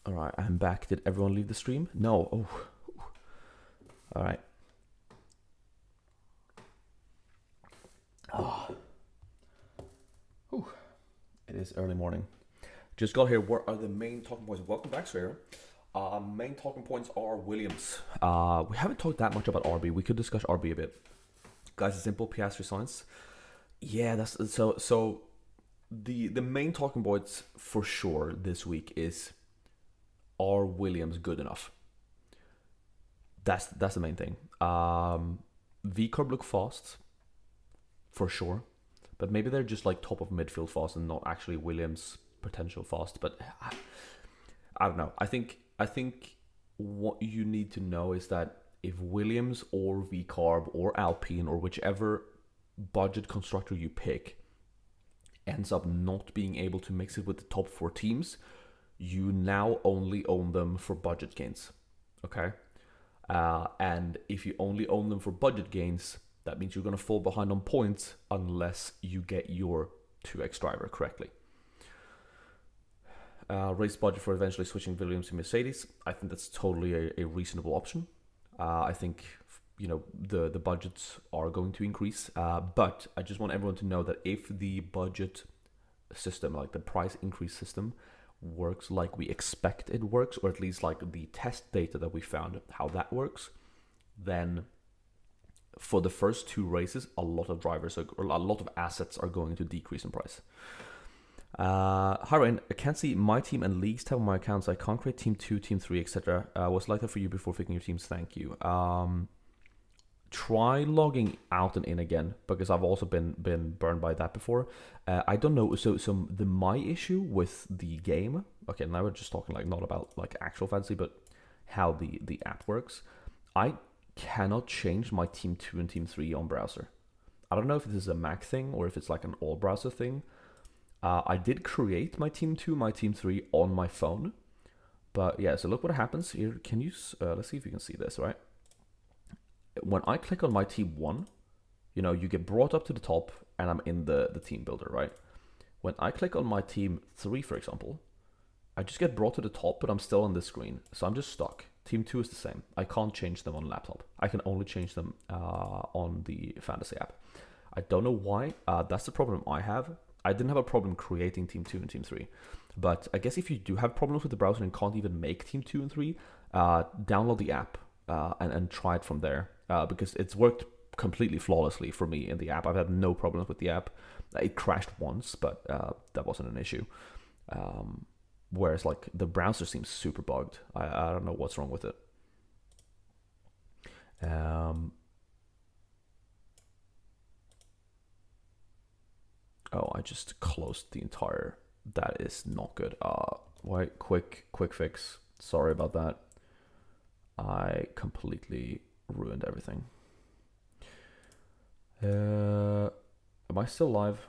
All right, I'm back. Did everyone leave the stream? No. Oh. All right. Oh. Ooh. It is early morning. Just got here. What are the main talking points? Welcome back, Swear. Main talking points are Williams. We haven't talked that much about RB. We could discuss RB a bit. Guys, it's simple Piastri science. Yeah, that's so. The main talking points for sure this week is, are Williams good enough? That's the main thing. VCarb look fast, for sure, but maybe they're just like top of midfield fast and not actually Williams potential fast. But I don't know. I think what you need to know is that if Williams or VCarb or Alpine or whichever budget constructor you pick ends up not being able to mix it with the top four teams, you now only own them for budget gains. Okay? And if you only own them for budget gains, that means you're going to fall behind on points unless you get your 2x driver correctly. Raise budget for eventually switching Williams to Mercedes. I think that's totally a reasonable option. I think the budgets are going to increase, but I just want everyone to know that if the budget system, like the price increase system, works like we expect it works, or at least like the test data that we found how that works, then for the first two races, a lot of drivers or a lot of assets are going to decrease in price. Hi Ryan, I can't see my team and leagues tab on my accounts. I can't create team 2, team 3, etc. What's like that for you before picking your teams? Thank you. Try logging out and in again, because I've also been burned by that before. I don't know. So my issue with the game. Okay, now we're just talking like not about like actual fantasy, but how the app works. I cannot change my team 2 and team 3 on browser. I don't know if this is a Mac thing or if it's like an all browser thing. I did create my team 2, my team 3 on my phone, but yeah. So look what happens here. Can you? Let's see if you can see this. Right. When I click on my team 1, you get brought up to the top and I'm in the team builder, right? When I click on my team 3, for example, I just get brought to the top, but I'm still on this screen. So I'm just stuck. Team 2 is the same. I can't change them on laptop. I can only change them on the fantasy app. I don't know why. That's the problem I have. I didn't have a problem creating team 2 and team 3. But I guess if you do have problems with the browser and can't even make team 2 and 3, download the app and try it from there. Because it's worked completely flawlessly for me in the app. I've had no problems with the app. It crashed once, but that wasn't an issue. Whereas like the browser seems super bugged. I don't know what's wrong with it. Oh, I just closed the entire. That is not good. Wait, quick fix. Sorry about that. I completely ruined everything. Am I still live?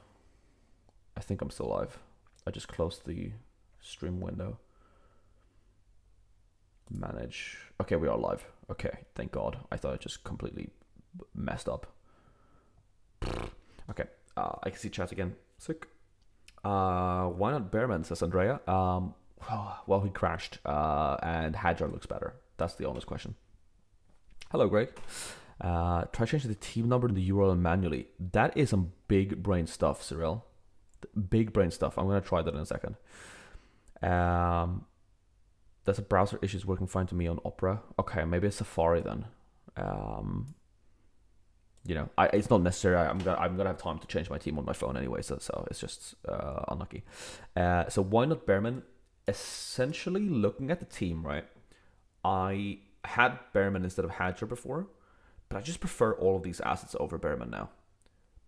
I think I'm still live. I just closed the stream window. Manage. Okay, we are live. Okay, thank God. I thought I just completely messed up. Okay, I can see chat again. Sick. Why not Bearman, says Andrea. Well, he crashed, and Hadjar looks better. That's the honest question. Hello, Greg. Try changing the team number in the URL manually. That is some big brain stuff, Cyril. Big brain stuff. I'm going to try that in a second. That's a browser issue. Is working fine to me on Opera. Okay, maybe it's Safari then. It's not necessary. I'm gonna have time to change my team on my phone anyway. So it's just unlucky. So why not Bearman? Essentially, looking at the team, right? I had Bearman instead of Hadjar before, but I just prefer all of these assets over Bearman now.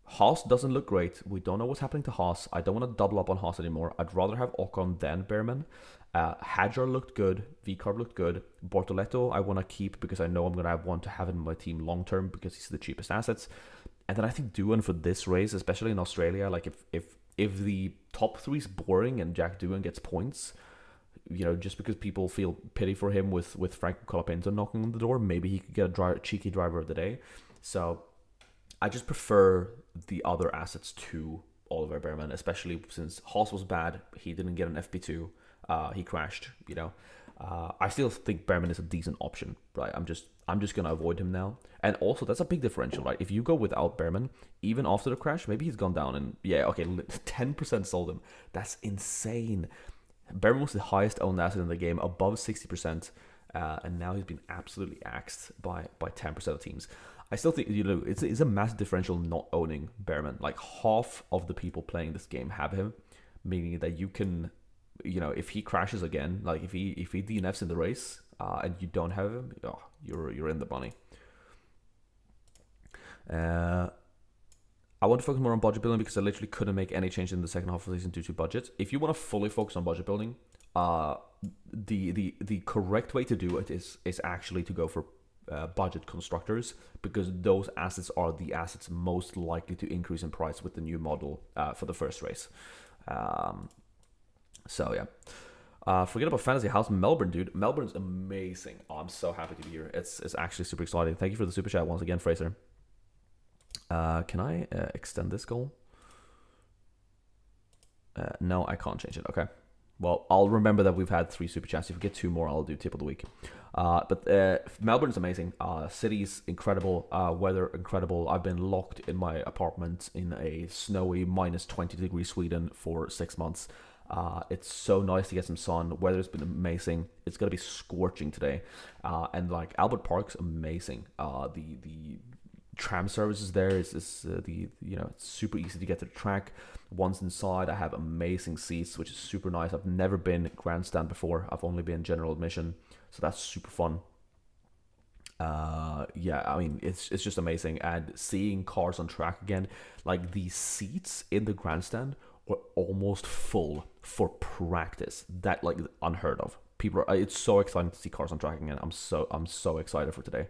Haas doesn't look great. We don't know what's happening to Haas. I don't want to double up on Haas anymore. I'd rather have Ocon than Bearman. Hadjar looked good. VCarb looked good. Bortoletto I want to keep because I know I'm going to want to have him in my team long term because he's the cheapest assets. And then I think Doohan for this race, especially in Australia, like if the top 3 is boring and Jack Doohan gets points, just because people feel pity for him with Franco Colapinto knocking on the door, maybe he could get a cheeky driver of the day. So I just prefer the other assets to Oliver Bearman, especially since Haas was bad. He didn't get an FP2. He crashed. I still think Bearman is a decent option, right? I'm just gonna avoid him now. And also, that's a big differential, right? If you go without Bearman, even after the crash, maybe he's gone down and 10% sold him. That's insane. Berman was the highest owned asset in the game, above 60%, and now he's been absolutely axed by 10% of teams. I still think, it's a massive differential not owning Berman. Like, half of the people playing this game have him, meaning that you can, if he crashes again, like if he DNFs in the race, and you don't have him, you're in the money. I want to focus more on budget building because I literally couldn't make any change in the second half of the season due to budget. If you want to fully focus on budget building, the correct way to do it is actually to go for budget constructors, because those assets are the assets most likely to increase in price with the new model for the first race. So yeah. Forget about fantasy. How's Melbourne, dude? Melbourne's amazing. Oh, I'm so happy to be here. It's actually super exciting. Thank you for the super chat once again, Fraser. Can I extend this goal? No, I can't change it. Okay. Well, I'll remember that we've had 3 super chats. If we get 2 more, I'll do tip of the week. But Melbourne's amazing. City's incredible. Weather incredible. I've been locked in my apartment in a snowy minus 20 degree Sweden for 6 months. It's so nice to get some sun. Weather's been amazing. It's gonna be scorching today. And like Albert Park's amazing. The tram services there is it's super easy to get to the track. Once inside, I have amazing seats, which is super nice. I've never been grandstand before. I've only been general admission, so that's super fun. I mean, it's just amazing. And seeing cars on track again, like the seats in the grandstand were almost full for practice. That, like, unheard of. It's so exciting to see cars on track again. I'm so excited for today.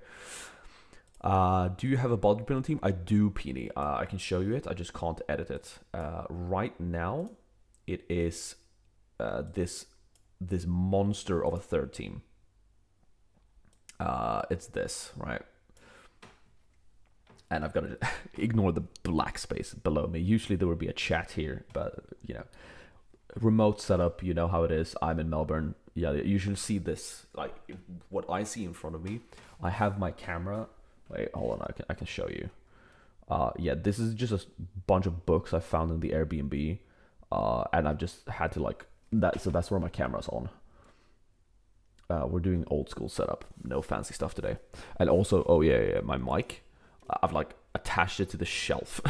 Do you have a budget building team? I do, Peony. I can show you it. I just can't edit it. Right now, it is this monster of a third team. It's this, right? And I've got to ignore the black space below me. Usually there would be a chat here, but remote setup, you know how it is. I'm in Melbourne. Yeah, you should see this. Like, what I see in front of me, I have my camera. Wait, hold on, I can show you. This is just a bunch of books I found in the Airbnb, and I've just had to so that's where my camera's on. We're doing old school setup, no fancy stuff today. And also, my mic, I've attached it to the shelf.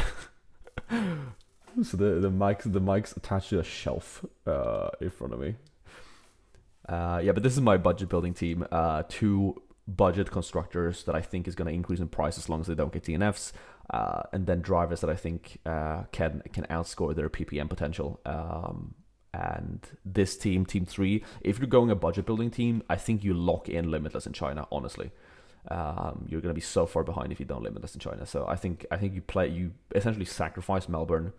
So the mic's attached to a shelf in front of me. But this is my budget building team. 2 budget constructors that I think is going to increase in price as long as they don't get DNFs, and then drivers that I think can outscore their PPM potential. And this team 3, if you're going a budget building team, I think you lock in Limitless in China. Honestly, you're going to be so far behind if you don't Limitless in China. So I think you essentially sacrifice Melbourne,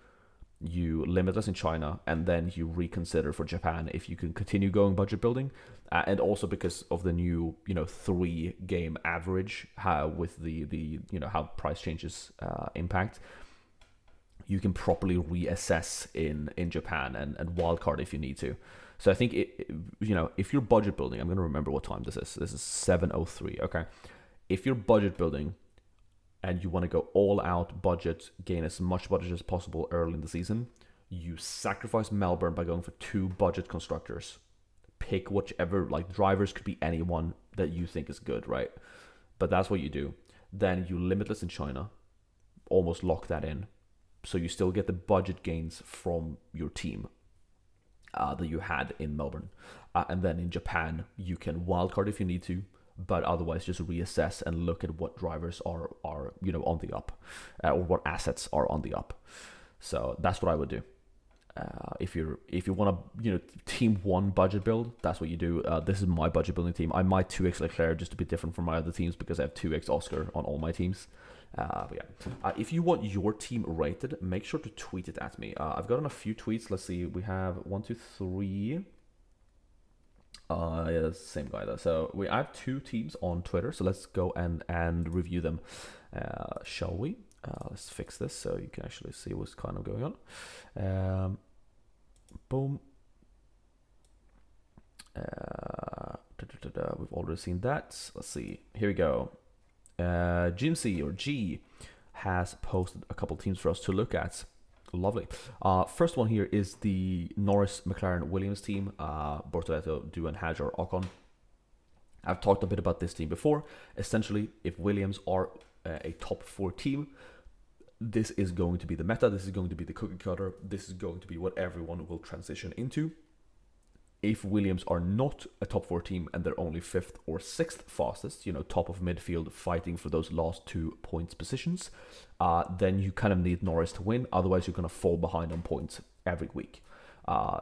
you Limitless in China, and then you reconsider for Japan if you can continue going budget building. And also because of the new 3 game average, how with the how price changes impact, you can properly reassess in Japan and wildcard if you need to. So I think if you're budget building, I'm going to remember what time this is. This is 7:03. Okay, if you're budget building and you want to go all out budget, gain as much budget as possible early in the season, you sacrifice Melbourne by going for 2 budget constructors. Pick whichever, drivers could be anyone that you think is good, right? But that's what you do. Then you Limitless in China, almost lock that in. So you still get the budget gains from your team that you had in Melbourne. And then in Japan, you can wildcard if you need to, but otherwise just reassess and look at what drivers are on the up, or what assets are on the up. So that's what I would do. If you want to team 1 budget build, that's what you do. This is my budget building team. I might 2x Leclerc just to be different from my other teams because I have 2x Oscar on all my teams. If you want your team rated, make sure to tweet it at me. I've gotten a few tweets. Let's see. We have 1, 2, 3. That's the same guy though. So I have 2 teams on Twitter. So let's go and review them. Shall we? Let's fix this so you can actually see what's kind of going on. Boom. We've already seen that. Let's see. Here we go. Jimsy or G has posted a couple teams for us to look at. Lovely. First one here is the Norris McLaren Williams team. Bortoleto, Duan, Hajar, Ocon. I've talked a bit about this team before. Essentially, if Williams are a top 4 team, this is going to be the meta. This is going to be the cookie cutter. This is going to be what everyone will transition into. If Williams are not a top 4 team and they're only 5th or 6th fastest, top of midfield fighting for those last 2 points positions, then you kind of need Norris to win. Otherwise, you're going to fall behind on points every week.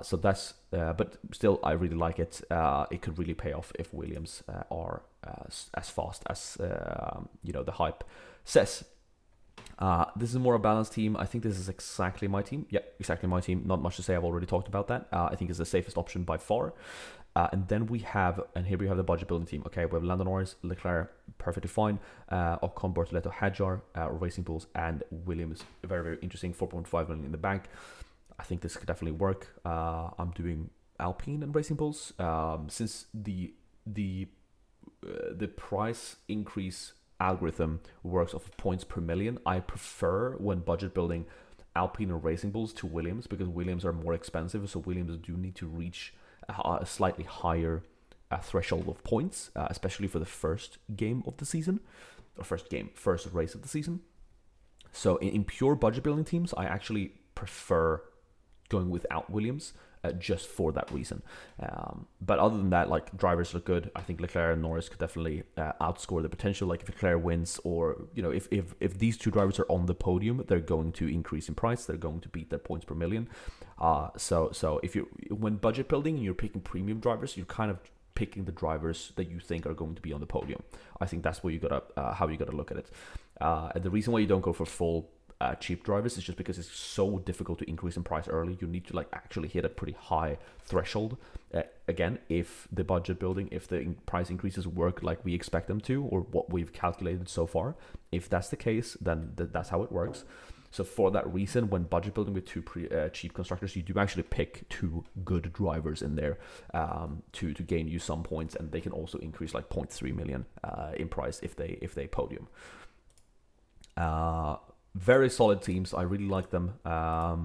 So that's, but still, I really like it. It could really pay off if Williams are as fast as, the hype says. This is more a balanced team. I think this is exactly my team. Yeah, exactly my team. Not much to say. I've already talked about that. I think it's the safest option by far. And then we have, and here we have the budget building team. Okay, we have Lando Norris, Leclerc, perfectly fine. Ocon, Bortoleto, Hajar, Racing Bulls, and Williams. Very, very interesting. 4.5 million in the bank. I think this could definitely work. I'm doing Alpine and Racing Bulls. Since the price increase algorithm works off of points per million, I prefer, when budget building, Alpine and Racing Bulls to Williams, because Williams are more expensive, so Williams do need to reach a slightly higher threshold of points, especially for the first game of the season, or first race of the season. So in pure budget building teams, I actually prefer going without Williams, just for that reason. But other than that, like, drivers look good. I think Leclerc and Norris could definitely outscore the potential. Like, if Leclerc wins, or if these 2 drivers are on the podium, they're going to increase in price. They're going to beat their points per million. So if when budget building and you're picking premium drivers, you're kind of picking the drivers that you think are going to be on the podium. I think that's what how you gotta look at it. And the reason why you don't go for full cheap drivers is just because it's so difficult to increase in price early. You need to actually hit a pretty high threshold. Again, if the budget building, if the price increases work like we expect them to, or what we've calculated so far, if that's the case, then that's how it works. So for that reason, when budget building with 2 cheap constructors, you do actually pick 2 good drivers in there to gain you some points, and they can also increase like 0.3 million in price if they podium. Very solid teams. I really like them. I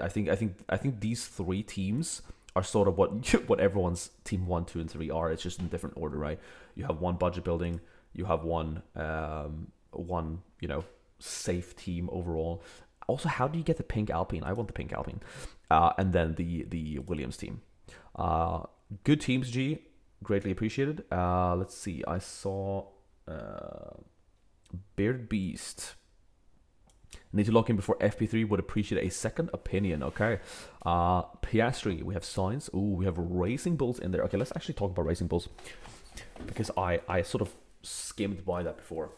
think these 3 teams are sort of what everyone's team 1, 2, and 3 are. It's just in different order, right? You have one budget building. You have one safe team overall. Also, how do you get the pink Alpine? I want the pink Alpine. And then the Williams team. Good teams, G. Greatly appreciated. Let's see. I saw Beard Beast. Need to lock in before FP3. Would appreciate a second opinion. Okay. Piastri. We have Sainz. Ooh, we have Racing Bulls in there. Okay, let's actually talk about Racing Bulls, because I sort of skimmed by that before.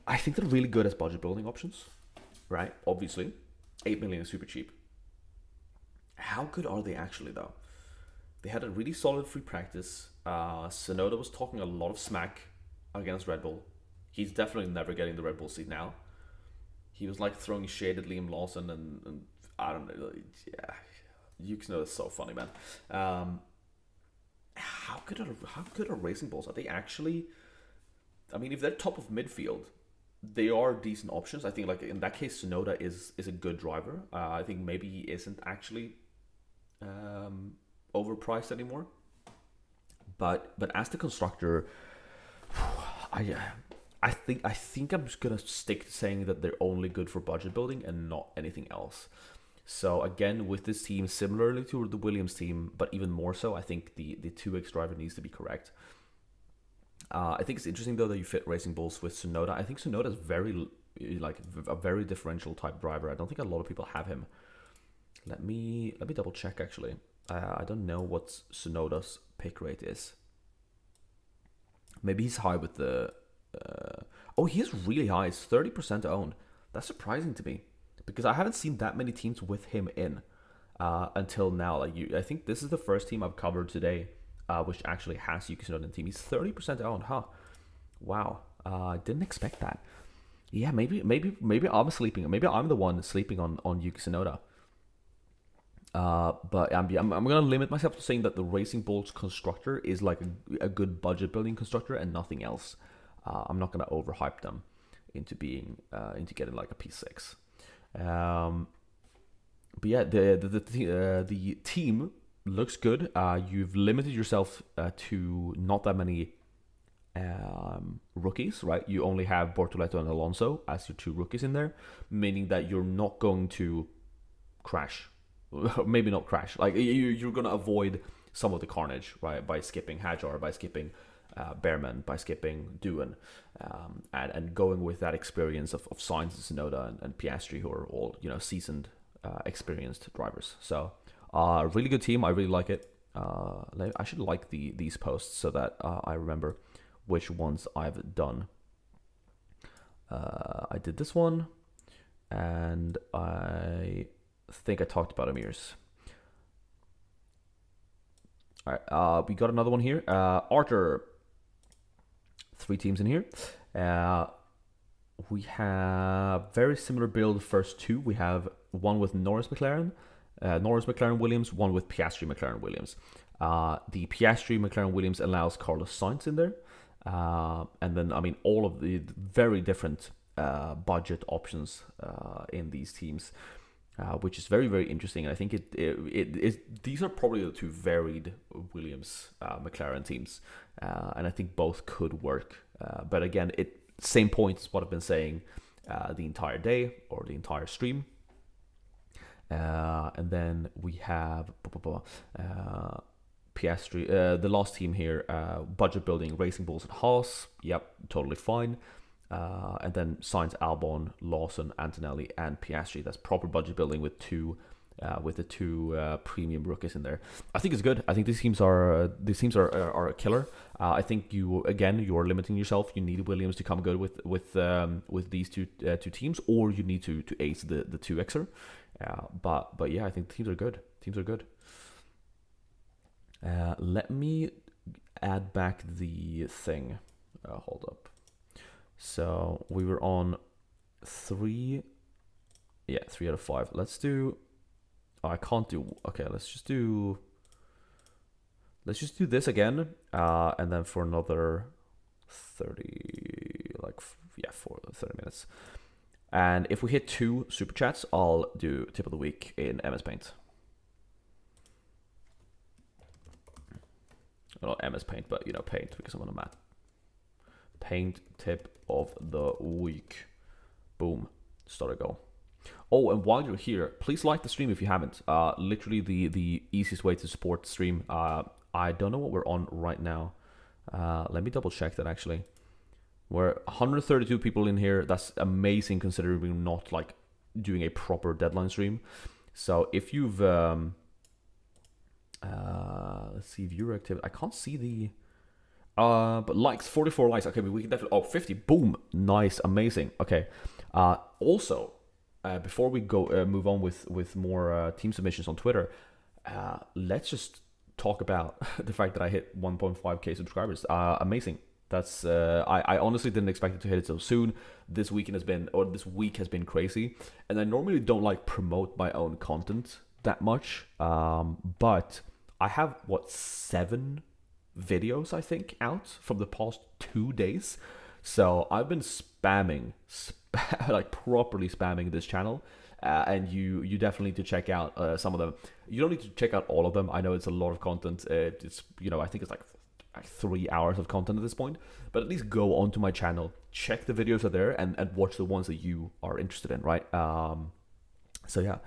I think they're really good as budget building options, right? Obviously, 8 million is super cheap. How good are they actually, though? They had a really solid free practice. Tsunoda was talking a lot of smack against Red Bull. He's definitely never getting the Red Bull seat now. He was like throwing shade at Liam Lawson, and I don't know. Yeah, you know, it's so funny, man. How good are Racing Bulls? Are they actually? I mean, if they're top of midfield, they are decent options. I think, like, in that case, Tsunoda is a good driver. I think maybe he isn't actually overpriced anymore. But as the constructor, I think I'm just gonna stick to saying that they're only good for budget building and not anything else. So again, with this team, similarly to the Williams team, but even more so, I think the 2x driver needs to be correct. I think it's interesting though that you fit Racing Bulls with Tsunoda. I think Tsunoda is a very differential type driver. I don't think a lot of people have him. Let me double check actually. I don't know what Tsunoda's pick rate is. Maybe he's high with the. He is really high. It's 30% owned. That's surprising to me, because I haven't seen that many teams with him in until now. I think this is the first team I've covered today, which actually has Yuki Tsunoda in the team. He's 30% owned, huh? Wow, I didn't expect that. Yeah, maybe I'm sleeping. Maybe I'm the one sleeping on Yuki Tsunoda. But I'm gonna limit myself to saying that the Racing Bulls constructor is like a good budget building constructor and nothing else. I'm not gonna overhype them. into being into getting like a P6. But yeah, the team looks good. You've limited yourself to not that many rookies, right? You only have Bortoleto and Alonso as your two rookies in there, meaning that you're not going to crash. Maybe not crash. Like you're going to avoid some of the carnage, right? By skipping Hajar, by skipping Behrman, by skipping Doohan, and going with that experience of Sainz, Tsunoda, and Piastri, who are all seasoned, experienced drivers. So really good team. I really like it. I should like these posts so that I remember which ones I've done. I did this one, and I think I talked about Emirs. All right, we got another one here. Arthur, 3 teams in here. We have very similar build. First 2, we have one with Norris McLaren Williams, one with Piastri McLaren Williams. The Piastri McLaren Williams allows Carlos Sainz in there. And then, I mean, all of the very different budget options in these teams, which is very, very interesting. And I think these are probably the 2 varied Williams McLaren teams, and I think both could work. But again, same point as what I've been saying the entire day or the entire stream. And then we have Piastri, the last team here, budget building, Racing Bulls and Haas. Yep, totally fine. And then Sainz, Albon, Lawson, Antonelli, and Piastri. That's proper budget building with the two premium rookies in there. I think it's good. I think these teams are a killer. I think you are limiting yourself. You need Williams to come good with these two teams, or you need to ace the 2xer. But yeah, I think the teams are good. Let me add back the thing. Hold up. So we were on 3. Yeah, 3 out of 5. Let's do. Oh, I can't do. Okay, let's just do this again, and then for another 30, 30 minutes. And if we hit 2 super chats, I'll do tip of the week in MS Paint. Not MS Paint, but Paint, because I'm on a Mac. Paint tip of the week. Boom. Start a go. Oh, and while you're here, please like the stream if you haven't. Literally the easiest way to support the stream. I don't know what we're on right now. Let me double check that actually. We're 132 people in here. That's amazing considering we're not like doing a proper deadline stream. So if you've let's see, viewer activity. I can't see the but likes, 44 likes. Okay, we can definitely 50. Boom. Nice, amazing. Okay. Also, before we go move on with more team submissions on Twitter, let's just talk about the fact that I hit 1.5k subscribers. Amazing. That's I honestly didn't expect it to hit it so soon. This week has been crazy, and I normally don't like promote my own content that much. But I have 7 videos I think out from the past 2 days. So I've been spamming like properly spamming this channel, and you definitely need to check out some of them. You don't need to check out all of them. I know it's a lot of content. It's I think it's like 3 hours of content at this point, but at least go onto my channel, check the videos are there, and watch the ones that you are interested in, right? So yeah.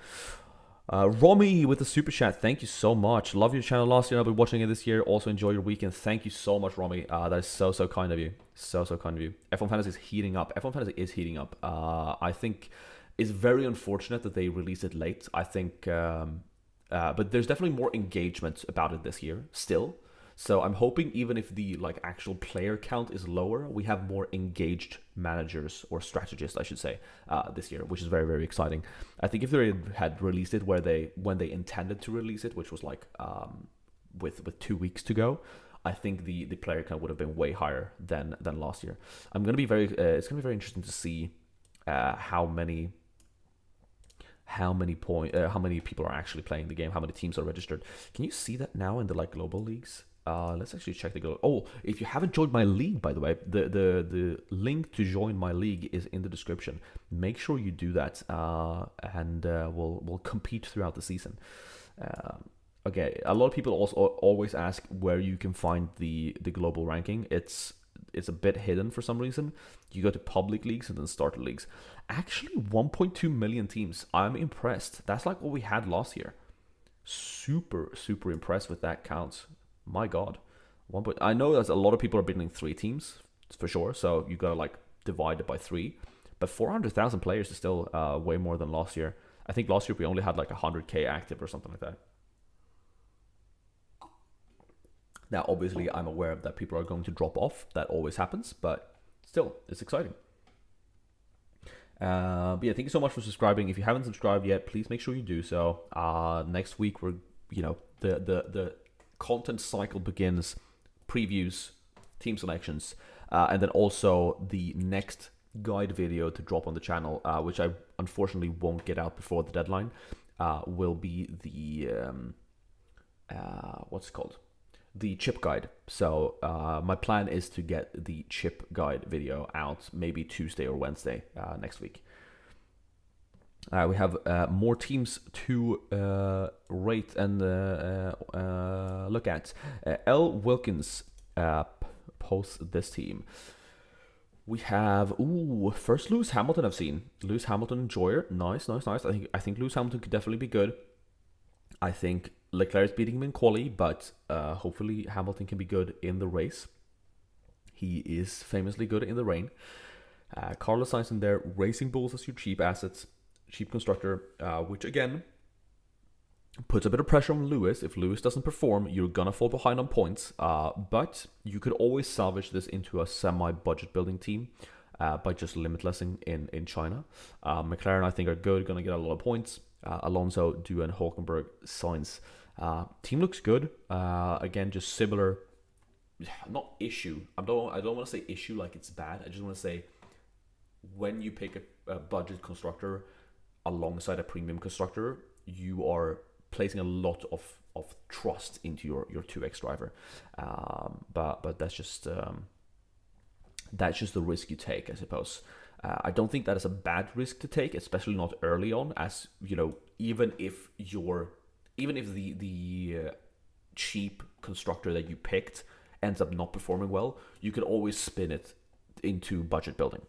Romy with the super chat, thank you so much. Love your channel last year, I'll be watching it this year. Also enjoy your weekend. Thank you so much, Romy. That is so kind of you. So kind of you. F1 Fantasy is heating up. I think it's very unfortunate that they released it late. I think but there's definitely more engagement about it this year still. So I'm hoping even if the actual player count is lower, we have more engaged managers or strategists, I should say, this year, which is very, very exciting. I think if they had released it when they intended to release it, which was with 2 weeks to go, I think the player count would have been way higher than last year. It's gonna be very interesting to see how many people are actually playing the game, how many teams are registered. Can you see that now in the global leagues? Let's actually check the goal. Oh, if you haven't joined my league, by the way, the link to join my league is in the description. Make sure you do that, and we'll compete throughout the season. Okay, a lot of people also always ask where you can find the global ranking. It's a bit hidden for some reason. You go to public leagues and then starter leagues. Actually, 1.2 million teams. I'm impressed. That's like what we had last year. Super impressed with that count. My God, I know that a lot of people are building 3 teams for sure. So you gotta like divide it by 3. But 400,000 players is still way more than last year. I think last year we only had like 100K active or something like that. Now, obviously, I'm aware that people are going to drop off. That always happens, but still, it's exciting. But yeah, thank you so much for subscribing. If you haven't subscribed yet, please make sure you do so. Next week, we're the content cycle begins, previews, team selections, and then also the next guide video to drop on the channel, which I unfortunately won't get out before the deadline, will be the what's it called? The chip guide. So my plan is to get the chip guide video out maybe Tuesday or Wednesday next week. We have more teams to rate and look at. L. Wilkins posts this team. We have first Lewis Hamilton I've seen. Lewis Hamilton enjoyer. Nice. I think Lewis Hamilton could definitely be good. I think Leclerc is beating him in quali, but hopefully Hamilton can be good in the race. He is famously good in the rain. Carlos Sainz in there. Racing Bulls as your cheap assets, cheap constructor, which again puts a bit of pressure on Lewis. If Lewis doesn't perform, you're gonna fall behind on points. But you could always salvage this into a semi-budget building team by just limitlessing in China. McLaren, I think, are good, gonna get a lot of points. Alonso, Duen, Hulkenberg, Sainz. Team looks good. Again, just similar. Not issue. I don't want to say issue like it's bad. I just want to say when you pick a budget constructor alongside a premium constructor, you are placing a lot of trust into your 2x driver. But that's just the risk you take, I suppose. I don't think that is a bad risk to take, especially not early on, as you know, even if the cheap constructor that you picked ends up not performing well, you could always spin it into budget building.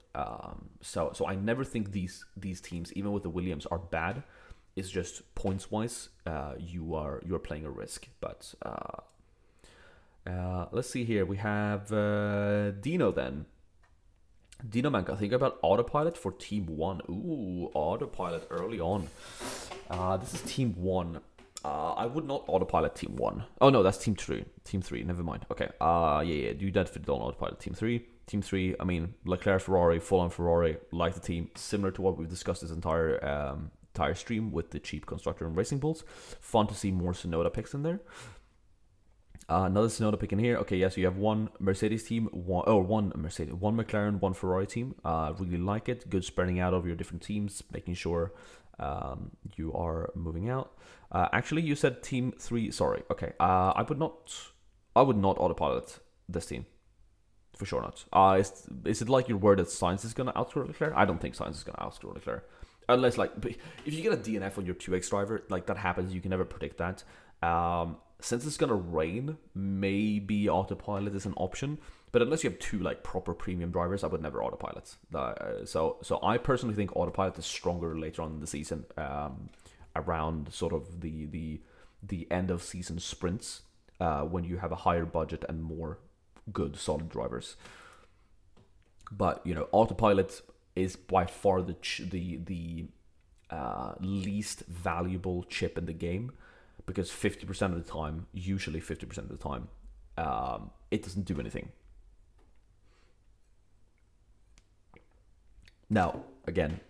So I never think these teams, even with the Williams, are bad. It's just points wise, you're playing a risk. But let's see here. We have Dino then. Dino Manka, think about autopilot for Team 1. Ooh, autopilot early on. This is Team 1. I would not autopilot Team 1. Oh, no, that's Team 3. Team 3, never mind. Okay, yeah, you definitely don't autopilot Team 3. Team 3, I mean, Leclerc, Ferrari, full-on Ferrari, like the team. Similar to what we've discussed this entire stream with the cheap constructor and Racing Bulls. Fun to see more Sonoda picks in there. Another Sonoda pick in here. Okay, yeah, so you have one Mercedes team, one McLaren, one Ferrari team. Really like it. Good spreading out of your different teams, making sure you are moving out. Actually, you said Team 3. Sorry. Okay. I would not autopilot this team. For sure not. Is it like your word that Sainz is gonna outscore Leclerc? I don't think Sainz is gonna outscore Leclerc, unless like if you get a DNF on your 2x driver, like that happens. You can never predict that. Since it's gonna rain, maybe autopilot is an option. But unless you have 2 like proper premium drivers, I would never autopilot. So I personally think autopilot is stronger later on in the season, around sort of the end of season sprints, when you have a higher budget and more good solid drivers. But you know, autopilot is by far the least valuable chip in the game. Because 50% of the time, usually 50% of the time, it doesn't do anything. Now, again,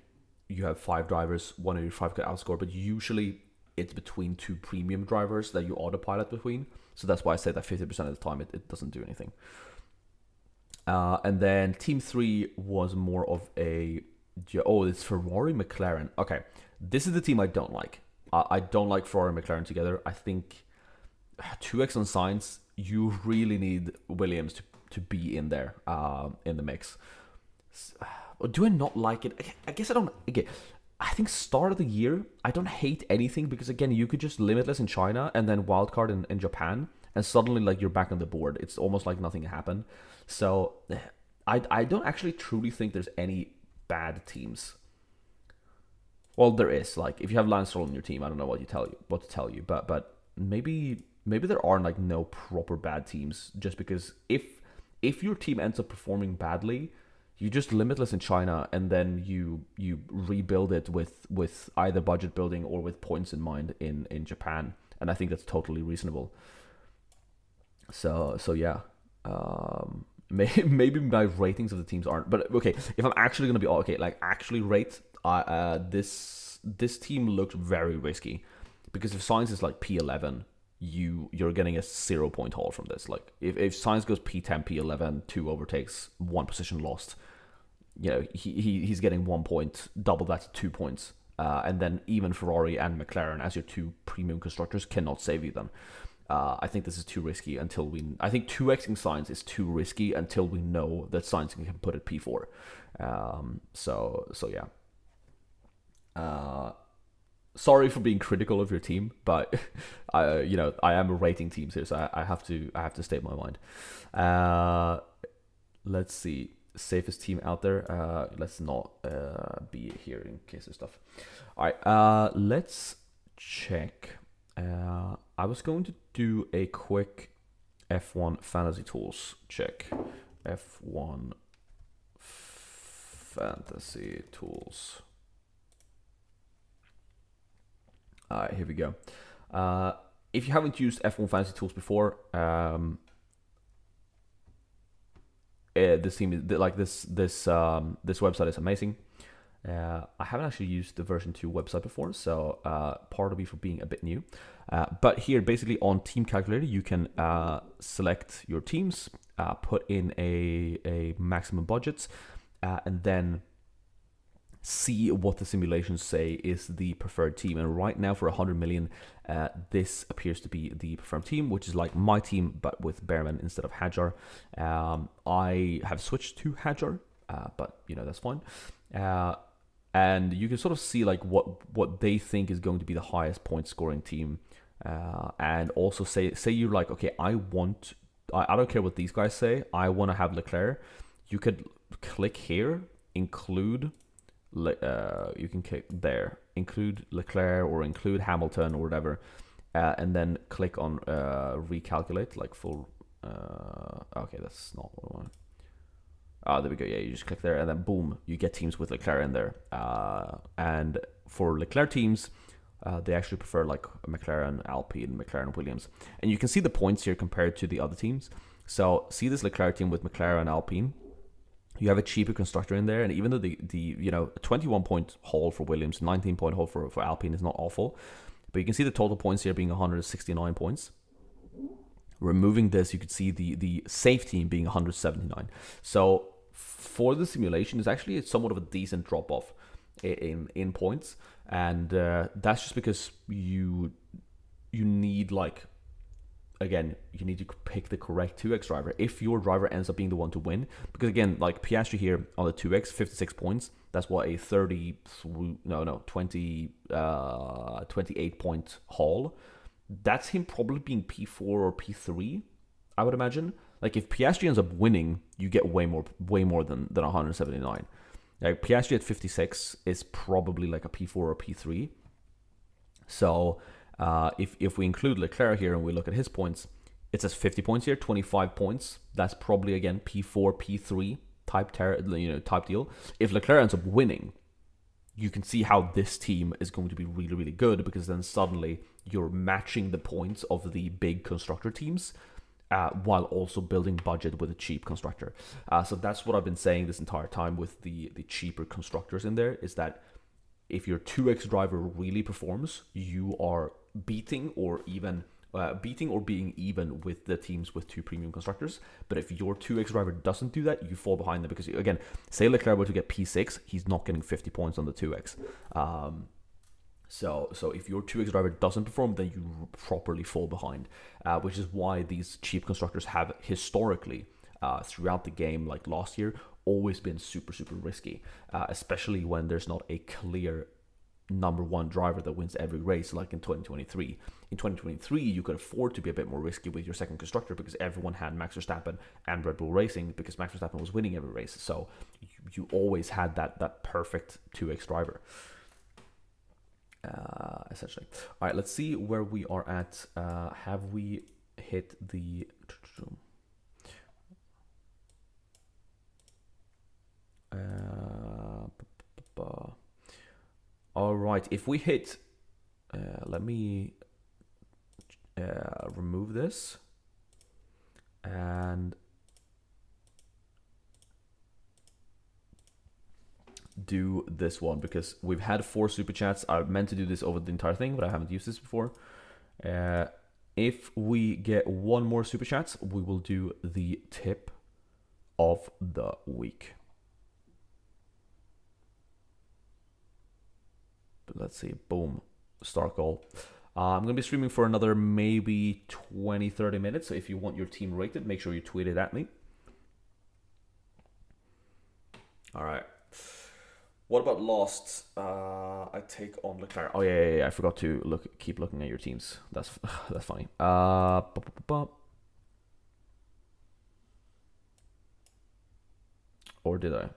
you have 5 drivers, one of your 5 could outscore, but usually it's between 2 premium drivers that you autopilot between. So that's why I say that 50% of the time it doesn't do anything. And then Team 3 was more of it's Ferrari, McLaren. Okay, this is the team I don't like. I don't like Ferrari and McLaren together. I think 2x on Sainz you really need Williams to be in there in the mix. Or do I not like it? I guess I don't. Again, I think start of the year, I don't hate anything because again, you could just limitless in China and then wildcard in Japan, and suddenly like you're back on the board. It's almost like nothing happened. So I don't actually truly think there's any bad teams. Well, there is. Like if you have Lance Stroll on your team, I don't know what to tell you, but maybe there are like no proper bad teams. Just because if your team ends up performing badly, you just limitless in China, and then you rebuild it with either budget building or with points in mind in Japan, and I think that's totally reasonable. So yeah, maybe my ratings of the teams aren't, but okay. If I'm actually gonna be okay, like actually rate, this team looked very risky, because if Science is like P11, you're getting a 0 point haul from this. Like if Science goes P10, P11, 2 overtakes, 1 position lost, you know, he's getting 1 point, double that to 2 points. And then even Ferrari and McLaren as your two premium constructors cannot save you then. I think this is too risky I think 2xing Science is too risky until we know that Science can put it P4. So yeah. Sorry for being critical of your team, but I am rating teams here, so I have to state my mind. Let's see, safest team out there. Let's not be here in case of stuff. All right, let's check. I was going to do a quick F1 fantasy tools check. F1 fantasy tools. Alright, here we go. If you haven't used F1 Fantasy Tools before, this team is like this website is amazing. I haven't actually used the version 2 website before, so pardon me for being a bit new. But here, basically on Team Calculator, you can select your teams, put in a maximum budget, and then see what the simulations say is the preferred team. And right now for 100 million, this appears to be the preferred team, which is like my team, but with Behrman instead of Hadjar. I have switched to Hadjar, but that's fine. And you can sort of see like what they think is going to be the highest point scoring team. And also say you're like, okay, I don't care what these guys say, I want to have Leclerc. You could click here, include you can click there, include Leclerc or include Hamilton or whatever, and then click on recalculate, like full. Okay, that's not what I want. There we go. Yeah, you just click there, and then boom, you get teams with Leclerc in there. And for Leclerc teams, they actually prefer like McLaren, Alpine, McLaren, Williams, and you can see the points here compared to the other teams. So see this Leclerc team with McLaren, Alpine. You have a cheaper constructor in there, and even though the 21 point haul for Williams, 19 point haul for Alpine is not awful, but you can see the total points here being 169 points. Removing this, you could see the safe team being 179. So for the simulation, it's actually somewhat of a decent drop off in points, and that's just because you need like. Again, you need to pick the correct 2x driver if your driver ends up being the one to win. Because again, like Piastri here on the 2x, 56 points. That's what a 28 point haul. That's him probably being P4 or P3, I would imagine. Like if Piastri ends up winning, you get way more than 179. Like Piastri at 56 is probably like a P4 or P3. So if we include Leclerc here and we look at his points, it says 50 points here, 25 points. That's probably again P4, P3 type deal. If Leclerc ends up winning, you can see how this team is going to be really, really good, because then suddenly you're matching the points of the big constructor teams while also building budget with a cheap constructor. So that's what I've been saying this entire time with the cheaper constructors in there, is that if your 2x driver really performs, you are beating or being even with the teams with 2 premium constructors. But if your 2x driver doesn't do that, you fall behind them, because again, say Leclerc were to get P6, he's not getting 50 points on the 2x. So if your 2x driver doesn't perform, then you properly fall behind, which is why these cheap constructors have historically, throughout the game, like last year, always been super, super risky, especially when there's not a clear number one driver that wins every race like in 2023. In 2023, you could afford to be a bit more risky with your second constructor because everyone had Max Verstappen and Red Bull Racing because Max Verstappen was winning every race. So you always had that perfect 2x driver. Essentially. All right, let's see where we are at. Have we hit the... All right, if we hit... let me remove this. And do this one because we've had 4 super chats. I meant to do this over the entire thing, but I haven't used this before. If we get 1 more super chats, we will do the tip of the week. But let's see. Boom. Start goal. I'm going to be streaming for another maybe 20-30 minutes. So if you want your team rated, make sure you tweet it at me. All right. What about Lost? I take on Leclerc. Oh yeah. I forgot to keep looking at your teams. That's funny. Or did I?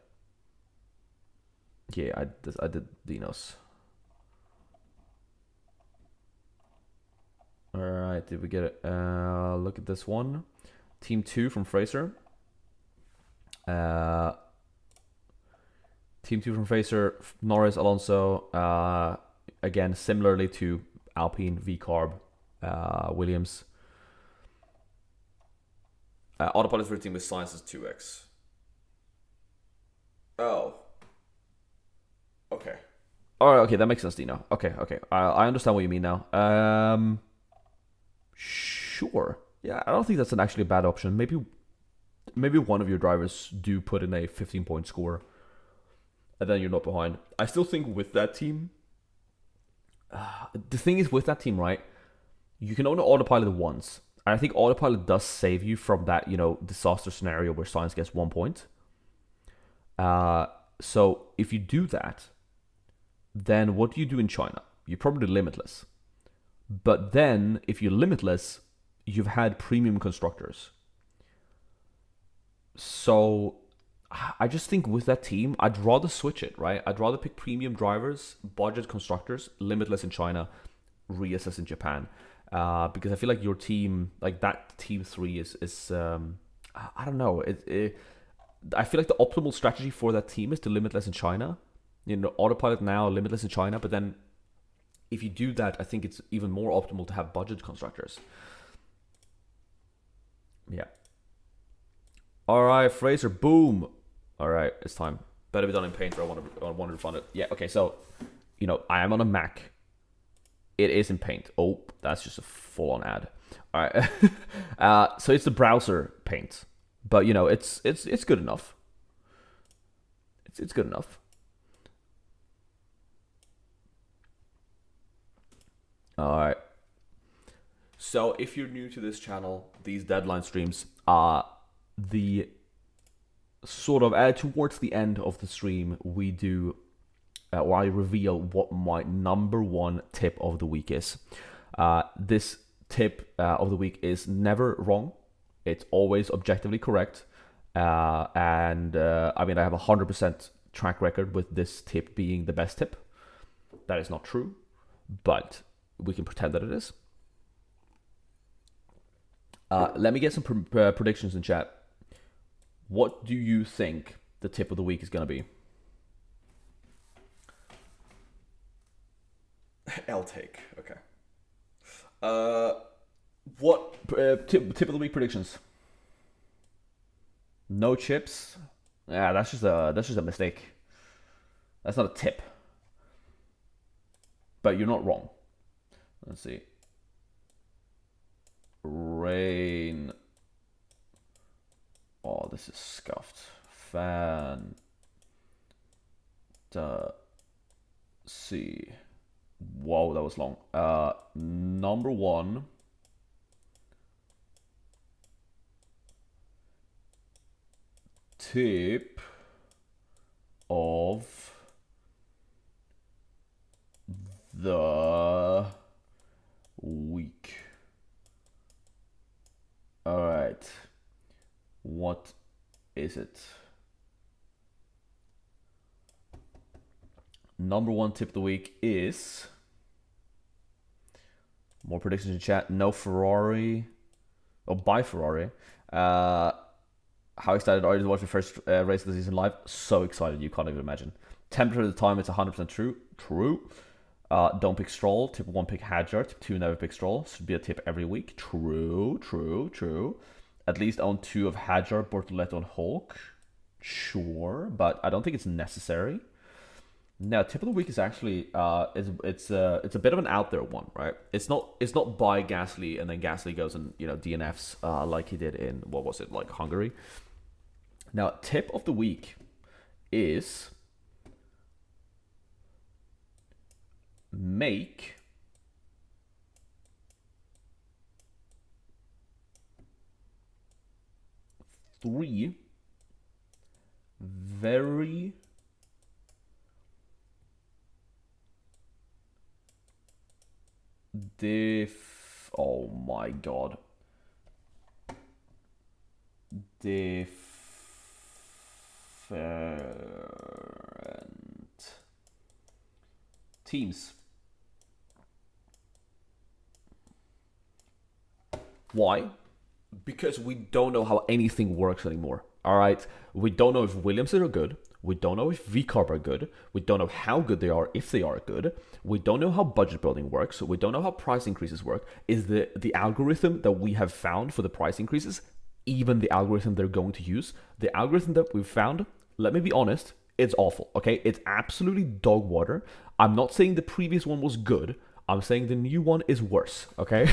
Yeah, I did Dinos. All right, did we get it? Look at this one. Team 2 from Fraser. Team 2 from Fraser, Norris, Alonso. Again, similarly to Alpine, V-Carb, Williams. Autopilot for the team with Science is 2x. Oh. Okay. All right, okay, that makes sense, Dino. Okay. I understand what you mean now. Sure. Yeah, I don't think that's actually a bad option. Maybe one of your drivers do put in a 15-point score, and then you're not behind. I still think with that team, the thing is with that team, right? You can only autopilot once. And I think autopilot does save you from that, disaster scenario where Science gets 1 point. So if you do that, then what do you do in China? You probably limitless. But then, if you're limitless, you've had premium constructors. So, I just think with that team, I'd rather switch it, right? I'd rather pick premium drivers, budget constructors, limitless in China, reassess in Japan. Because I feel like your team, like that team 3 is I don't know. I feel like the optimal strategy for that team is to limitless in China. Autopilot now, limitless in China, but then if you do that, I think it's even more optimal to have budget constructors. Yeah. All right, Fraser, boom. All right, it's time. Better be done in Paint or I want to refund it. Yeah, okay, so, I am on a Mac. It is in Paint. Oh, that's just a full-on ad. All right. So it's the browser Paint. But, it's good enough. It's good enough. All right. So if you're new to this channel, these deadline streams are the sort of towards the end of the stream we do or I reveal what my number 1 tip of the week is. This tip of the week is never wrong. It's always objectively correct. And I have a 100% track record with this tip being the best tip. That is not true, but we can pretend that it is. Let me get some predictions in chat. What do you think the tip of the week is going to be? L take. Okay. What tip of the week predictions? No chips. Yeah, that's just a mistake. That's not a tip. But you're not wrong. Let's see. Rain. Oh, this is scuffed. Fan. See. Whoa, that was long. Number one tip of the week. All right. What is it? Number one tip of the week is more predictions in chat. No Ferrari. Oh, by Ferrari. How excited are you to watch the first race of the season live? So excited, you can't even imagine. 10% of the time, it's 100% true. True. Don't pick Stroll. Tip 1, pick Hadjar. Tip 2, never pick Stroll. Should be a tip every week. True, true, true. At least own 2 of Hadjar, Bortoleto, and Hulk. Sure, but I don't think it's necessary. Now, tip of the week is actually it's a bit of an out there one, right? It's not buy Gasly and then Gasly goes and DNFs like he did in what was it, like Hungary. Now, tip of the week is make three very oh my god. Different teams. Why? Because we don't know how anything works anymore. All right, we don't know if Williams are good. We don't know if VCarb are good. We don't know how good they are, if they are good. We don't know how budget building works. We don't know how price increases work. Is the algorithm that we have found for the price increases even the algorithm they're going to use? The algorithm that we've found, let me be honest, it's awful, okay? It's absolutely dog water. I'm not saying the previous one was good. I'm saying the new one is worse, okay?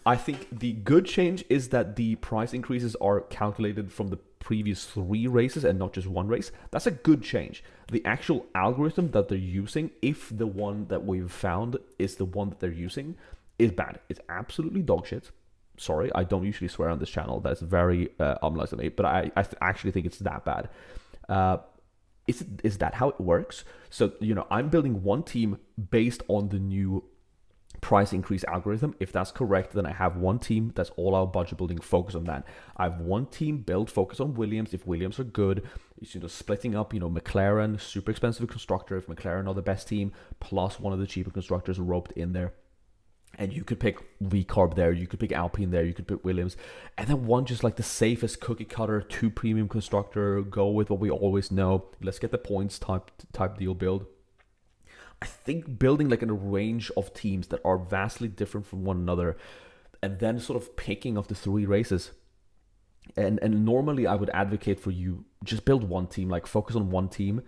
I think the good change is that the price increases are calculated from the previous 3 races and not just 1 race. That's a good change. The actual algorithm that they're using, if the one that we've found is the one that they're using, is bad. It's absolutely dog shit. Sorry, I don't usually swear on this channel. That's very unlike me, but I actually think it's that bad. Is that how it works? So, I'm building one team based on the new price increase algorithm. If that's correct, then I have one team that's all out budget building, focus on that. I have one team build, focus on Williams. If Williams are good, splitting up, McLaren, super expensive constructor. If McLaren are the best team, plus one of the cheaper constructors roped in there. And you could pick VCarb there, you could pick Alpine there, you could pick Williams. And then one just like the safest cookie cutter, 2 premium constructor, go with what we always know. Let's get the points type deal build. I think building like a range of teams that are vastly different from one another and then sort of picking of the 3 races. And normally I would advocate for you just build one team, like focus on one team.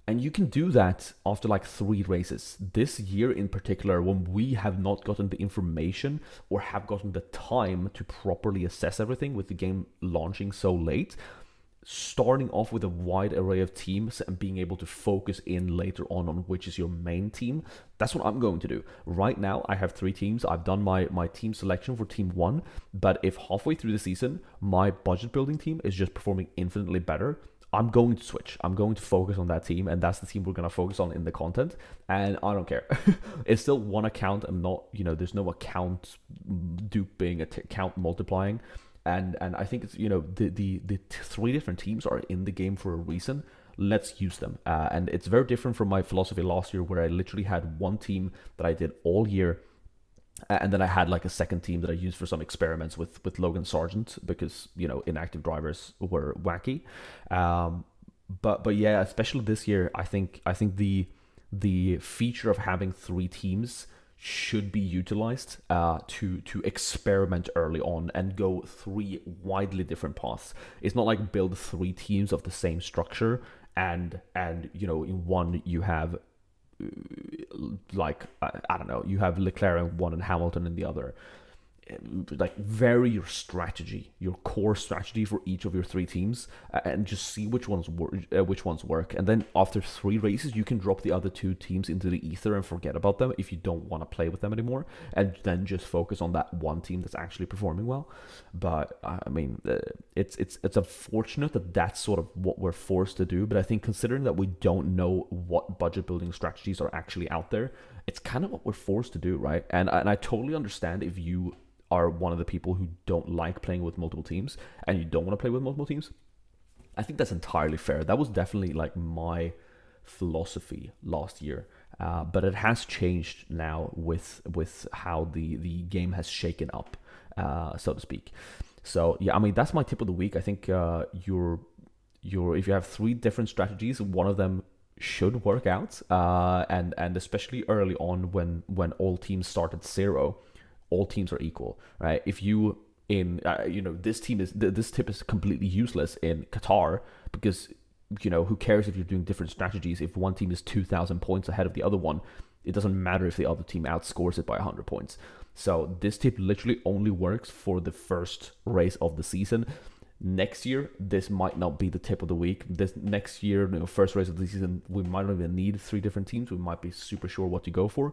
And you can do that after like 3 races. This year in particular, when we have not gotten the information or have gotten the time to properly assess everything with the game launching so late, starting off with a wide array of teams and being able to focus in later on which is your main team, that's what I'm going to do. Right now, I have 3 teams. I've done my team selection for team 1, but if halfway through the season, my budget building team is just performing infinitely better, I'm going to switch. I'm going to focus on that team, and that's the team we're going to focus on in the content, and I don't care. It's still one account. I'm not, there's no account duping, account multiplying. And I think it's, the 3 different teams are in the game for a reason. Let's use them. And it's very different from my philosophy last year, where I literally had one team that I did all year. And then I had like a second team that I used for some experiments with Logan Sargent because, inactive drivers were wacky. But yeah, especially this year, I think the feature of having 3 teams should be utilized to experiment early on and go 3 widely different paths. It's not like build 3 teams of the same structure and in one you have like I don't know, you have Leclerc in one and Hamilton in the other. like vary your strategy, your core strategy for each of your three teams, and just see which ones work. And then after 3 races, you can drop the other two teams into the ether and forget about them if you don't want to play with them anymore, and then just focus on that one team that's actually performing well. But I mean, it's unfortunate that that's sort of what we're forced to do. But I think considering that we don't know what budget building strategies are actually out there, it's kind of what we're forced to do, right? And I totally understand if you are one of the people who don't like playing with multiple teams and you don't want to play with multiple teams. I think that's entirely fair. That was definitely like my philosophy last year, but it has changed now with how the game has shaken up, so to speak. So yeah, I mean, that's my tip of the week. I think your if you have 3 different strategies, one of them should work out, and especially early on when all teams start at 0, all teams are equal, right? If you this tip is completely useless in Qatar, because who cares if you're doing different strategies? If one team is 2,000 points ahead of the other one, it doesn't matter if the other team outscores it by 100 points. So this tip literally only works for the first race of the season. Next year, this might not be the tip of the week. This next year, first race of the season, we might not even need 3 different teams. We might be super sure what to go for.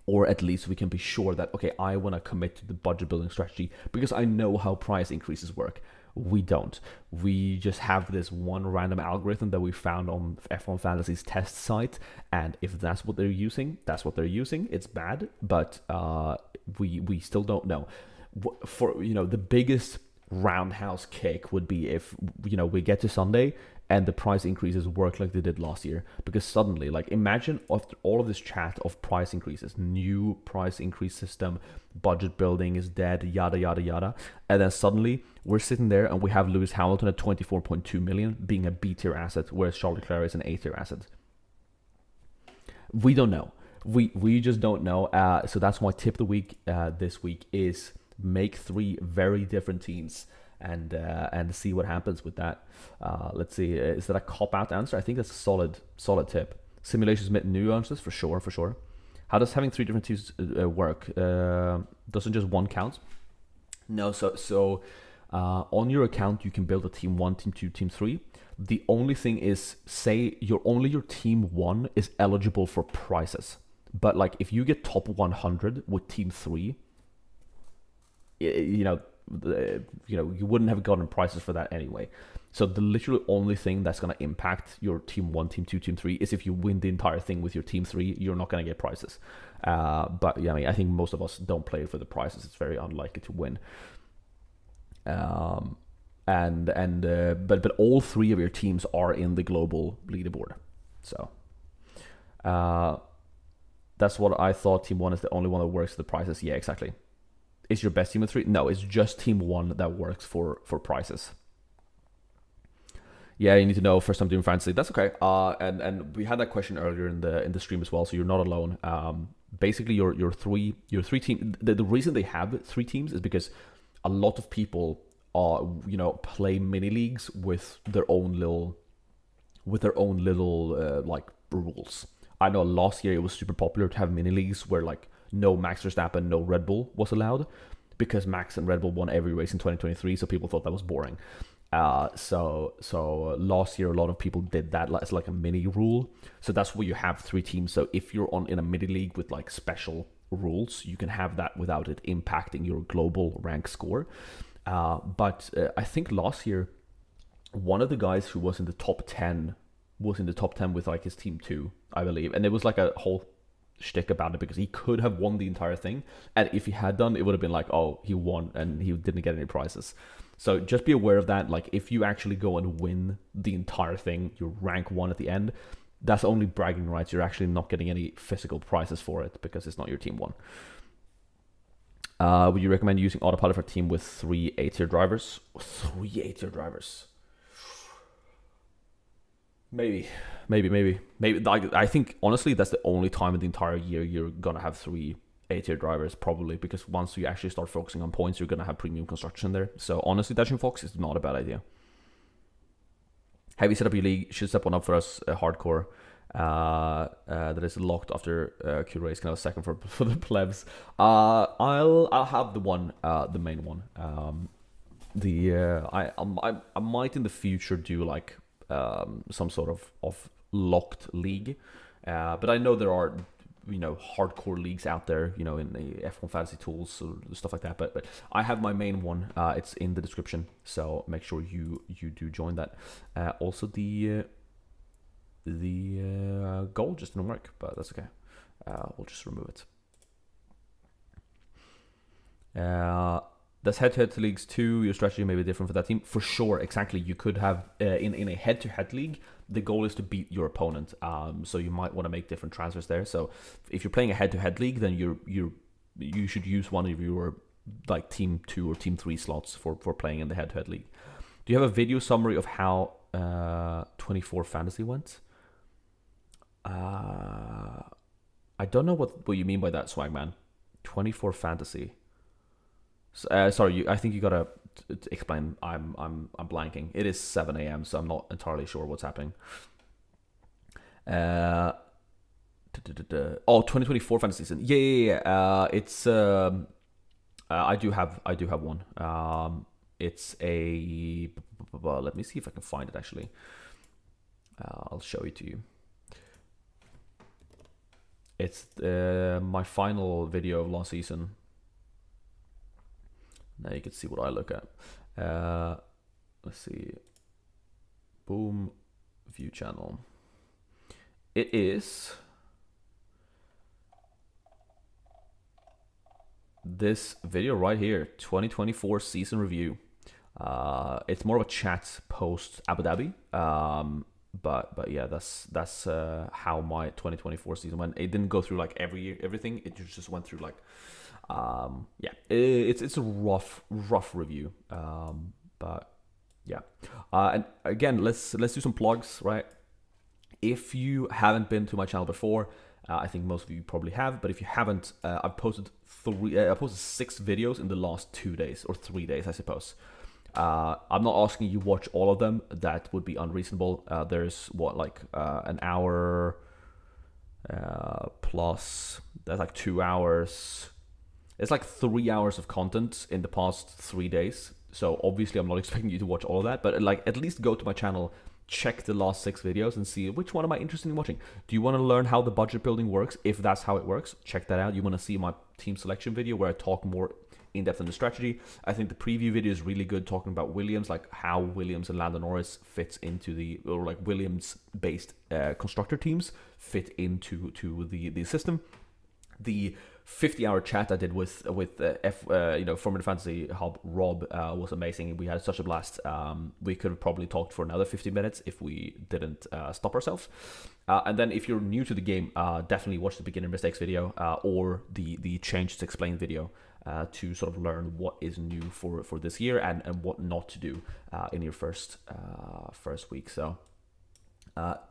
Or at least we can be sure that, okay, I want to commit to the budget building strategy because I know how price increases work. We don't. We just have this one random algorithm that we found on F1 Fantasy's test site. And if that's what they're using, that's what they're using. It's bad, but we still don't know. For, the biggest roundhouse kick would be if, we get to Sunday and the price increases work like they did last year. Because suddenly, like, imagine after all of this chat of price increases, new price increase system, budget building is dead, yada, yada, yada. And then suddenly we're sitting there and we have Lewis Hamilton at 24.2 million being a B tier asset, whereas Charles Leclerc is an A tier asset. We don't know. We just don't know. So that's my tip of the week this week is make 3 very different teams and see what happens with that. Let's see, is that a cop-out answer? I think that's a solid tip. Simulations make nuances, for sure. How does having 3 different teams work? Doesn't just one count? No, so on your account, you can build a team 1, team 2, team 3. The only thing is, say your team 1 is eligible for prizes. But like if you get top 100 with team 3, you wouldn't have gotten prizes for that anyway. So the literally only thing that's going to impact your team 1, team 2, team 3 is if you win the entire thing with your team 3, you're not going to get prizes. But yeah, I mean, I think most of us don't play for the prizes. It's very unlikely to win. But all 3 of your teams are in the global leaderboard. So that's what I thought. Team 1 is the only one that works for the prizes. Yeah, exactly. Is your best team of 3? No, it's just team 1 that works for prizes. Yeah, you need to know first time doing fantasy. That's okay. And we had that question earlier in the stream as well, so you're not alone. Basically, your three team. The reason they have 3 teams is because a lot of people play mini leagues with their own little like rules. I know last year it was super popular to have mini leagues where like no Max Verstappen, no Red Bull was allowed because Max and Red Bull won every race in 2023, so people thought that was boring. So last year a lot of people did that as like a mini rule. So that's where you have 3 teams. So if you're in a mini league with like special rules, you can have that without it impacting your global rank score. But I think last year one of the guys who was in the top 10 with like his team 2, I believe, and it was like a whole shtick about it because he could have won the entire thing, and if he had done, it would have been like, oh, he won and he didn't get any prizes. So just be aware of that. Like if you actually go and win the entire thing, you rank 1 at the end, that's only bragging rights. You're actually not getting any physical prizes for it because it's not your team 1. Would you recommend using autopilot for a team with 3 A-tier drivers? 3 A-tier drivers. Maybe. I think honestly that's the only time in the entire year you're gonna have 3 A-tier drivers, probably, because once you actually start focusing on points, you're gonna have premium construction there. So honestly, Dashing Fox is not a bad idea. Have you set up your league? Should step one up for us, hardcore. that is locked after Q-Race, kind of second for the plebs. I'll have the main one. I might in the future do like some sort of locked league, but I know there are hardcore leagues out there, in the F1 Fantasy Tools or stuff like that. But I have my main one. It's in the description, so make sure you do join that. Also the goal just didn't work, but that's okay. We'll just remove it. Does head-to-head leagues too? Your strategy may be different for that team. For sure, exactly. You could have in a head-to-head league, the goal is to beat your opponent. So you might want to make different transfers there. So if you're playing a head-to-head league, then you should use one of your like team 2 or team 3 slots for playing in the head-to-head league. Do you have a video summary of how 24 Fantasy went? I don't know what you mean by that, Swagman. 24 Fantasy. Sorry, I think you gotta explain. I'm blanking. It is 7 a.m., so I'm not entirely sure what's happening. 2024 fantasy season. Yeah. It's I do have one. It's a. Let me see if I can find it. Actually, I'll show it to you. It's my final video of last season. Now you can see what I look at. Let's see. Boom. View channel. It is this video right here, 2024 season review. It's more of a chat post Abu Dhabi. But yeah, that's how my 2024 season went. It didn't go through like everything. It just went through like it's a rough review. But yeah. And again, let's do some plugs, right? If you haven't been to my channel before, I think most of you probably have, but if you haven't, I've posted 6 videos in the last 2 days or 3 days, I suppose. I'm not asking you watch all of them. That would be unreasonable. There's an hour plus. That's like 2 hours. It's like 3 hours of content in the past 3 days. So obviously I'm not expecting you to watch all of that, but like at least go to my channel, check the last 6 videos and see which one am I interested in watching. Do you want to learn how the budget building works? If that's how it works, check that out. You want to see my team selection video where I talk more in depth on the strategy. I think the preview video is really good, talking about Williams, like how Williams and Lando Norris fits into Williams based constructor teams fit into the system. The 50-hour chat I did with Formula Fantasy Hub Rob was amazing. We had such a blast. We could have probably talked for another 50 minutes if we didn't stop ourselves. And then if you're new to the game, definitely watch the beginner mistakes video or the changes explained video to sort of learn what is new for this year and what not to do in your first week. So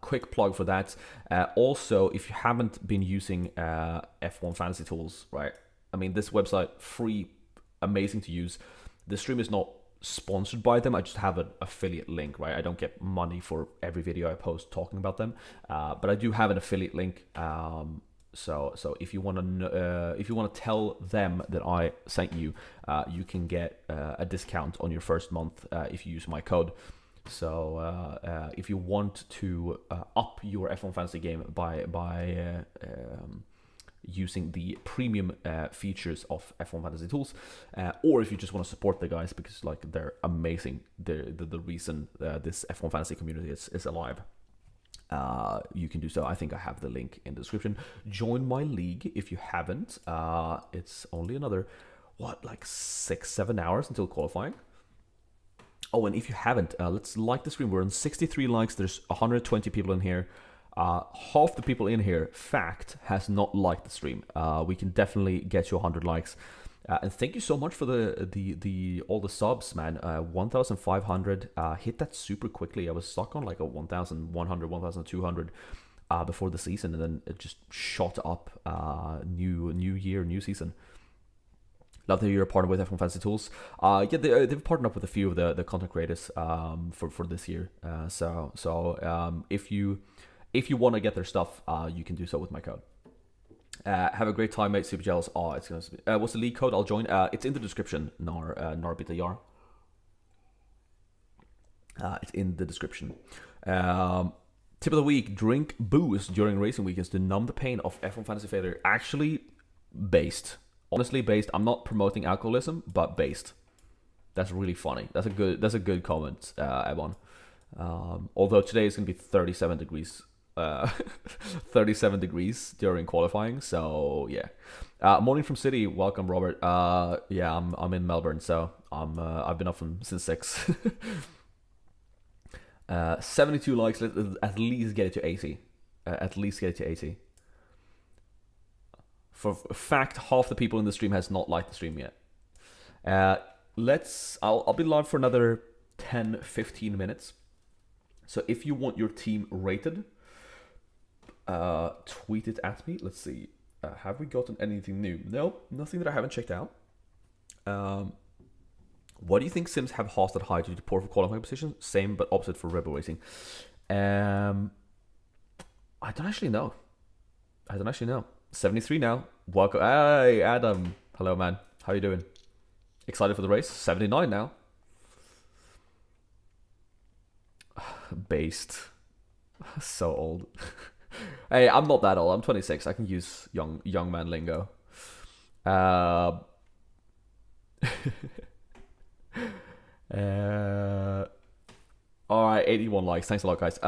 quick plug for that. Also, if you haven't been using F1 Fantasy Tools, right? I mean, this website, free, amazing to use. The stream is not sponsored by them. I just have an affiliate link, right? I don't get money for every video I post talking about them, but I do have an affiliate link. So if you want to tell them that I sent you, you can get a discount on your first month if you use my code. So if you want to up your F1 Fantasy game by using the premium features of F1 Fantasy Tools, or if you just want to support the guys because like they're amazing, the reason this F1 Fantasy community is alive, you can do so. I think I have the link in the description. Join my league if you haven't. It's only another 6-7 hours until qualifying. Oh, and if you haven't, let's like the stream. We're on 63 likes. There's 120 people in here. Half the people in here, fact, has not liked the stream. We can definitely get you 100 likes. And thank you so much for all the subs, man. 1,500. Hit that super quickly. I was stuck on like a 1,100, 1,200 before the season, and then it just shot up. New year, new season. Love that you're partnered with F1 Fantasy Tools. They've partnered up with a few of the content creators for this year. So if you If you want to get their stuff, you can do so with my code. Have a great time, mate. Super jealous. Oh, it's gonna. What's the league code? I'll join. It's in the description. Narbita Yar. It's in the description. Tip of the week: drink booze during racing weekends to numb the pain of F1 fantasy failure. Actually, based. Honestly, based. I'm not promoting alcoholism, but based. That's really funny. That's a good comment, Ebon. Although today is gonna be 37 degrees. 37 degrees during qualifying, so yeah. Morning from City, welcome Robert. Yeah, I'm in Melbourne, so I've been up since 6. 72 likes. Let's at least get it to 80. At least get it to 80. For a fact, half the people in the stream has not liked the stream yet. I'll be live for another 10-15 minutes. So if you want your team rated, tweet it at me. Let's see. Have we gotten anything new? No, nothing that I haven't checked out. What do you think Sims have Haas at high due to poor qualifying position? Same but opposite for Rebel Racing. I don't actually know. 73 now. Welcome. Hey, Adam. Hello, man. How you doing? Excited for the race? 79 now. Based. So old. Hey, I'm not that old. I'm 26. I can use young man lingo. All right, 81 likes. Thanks a lot, guys.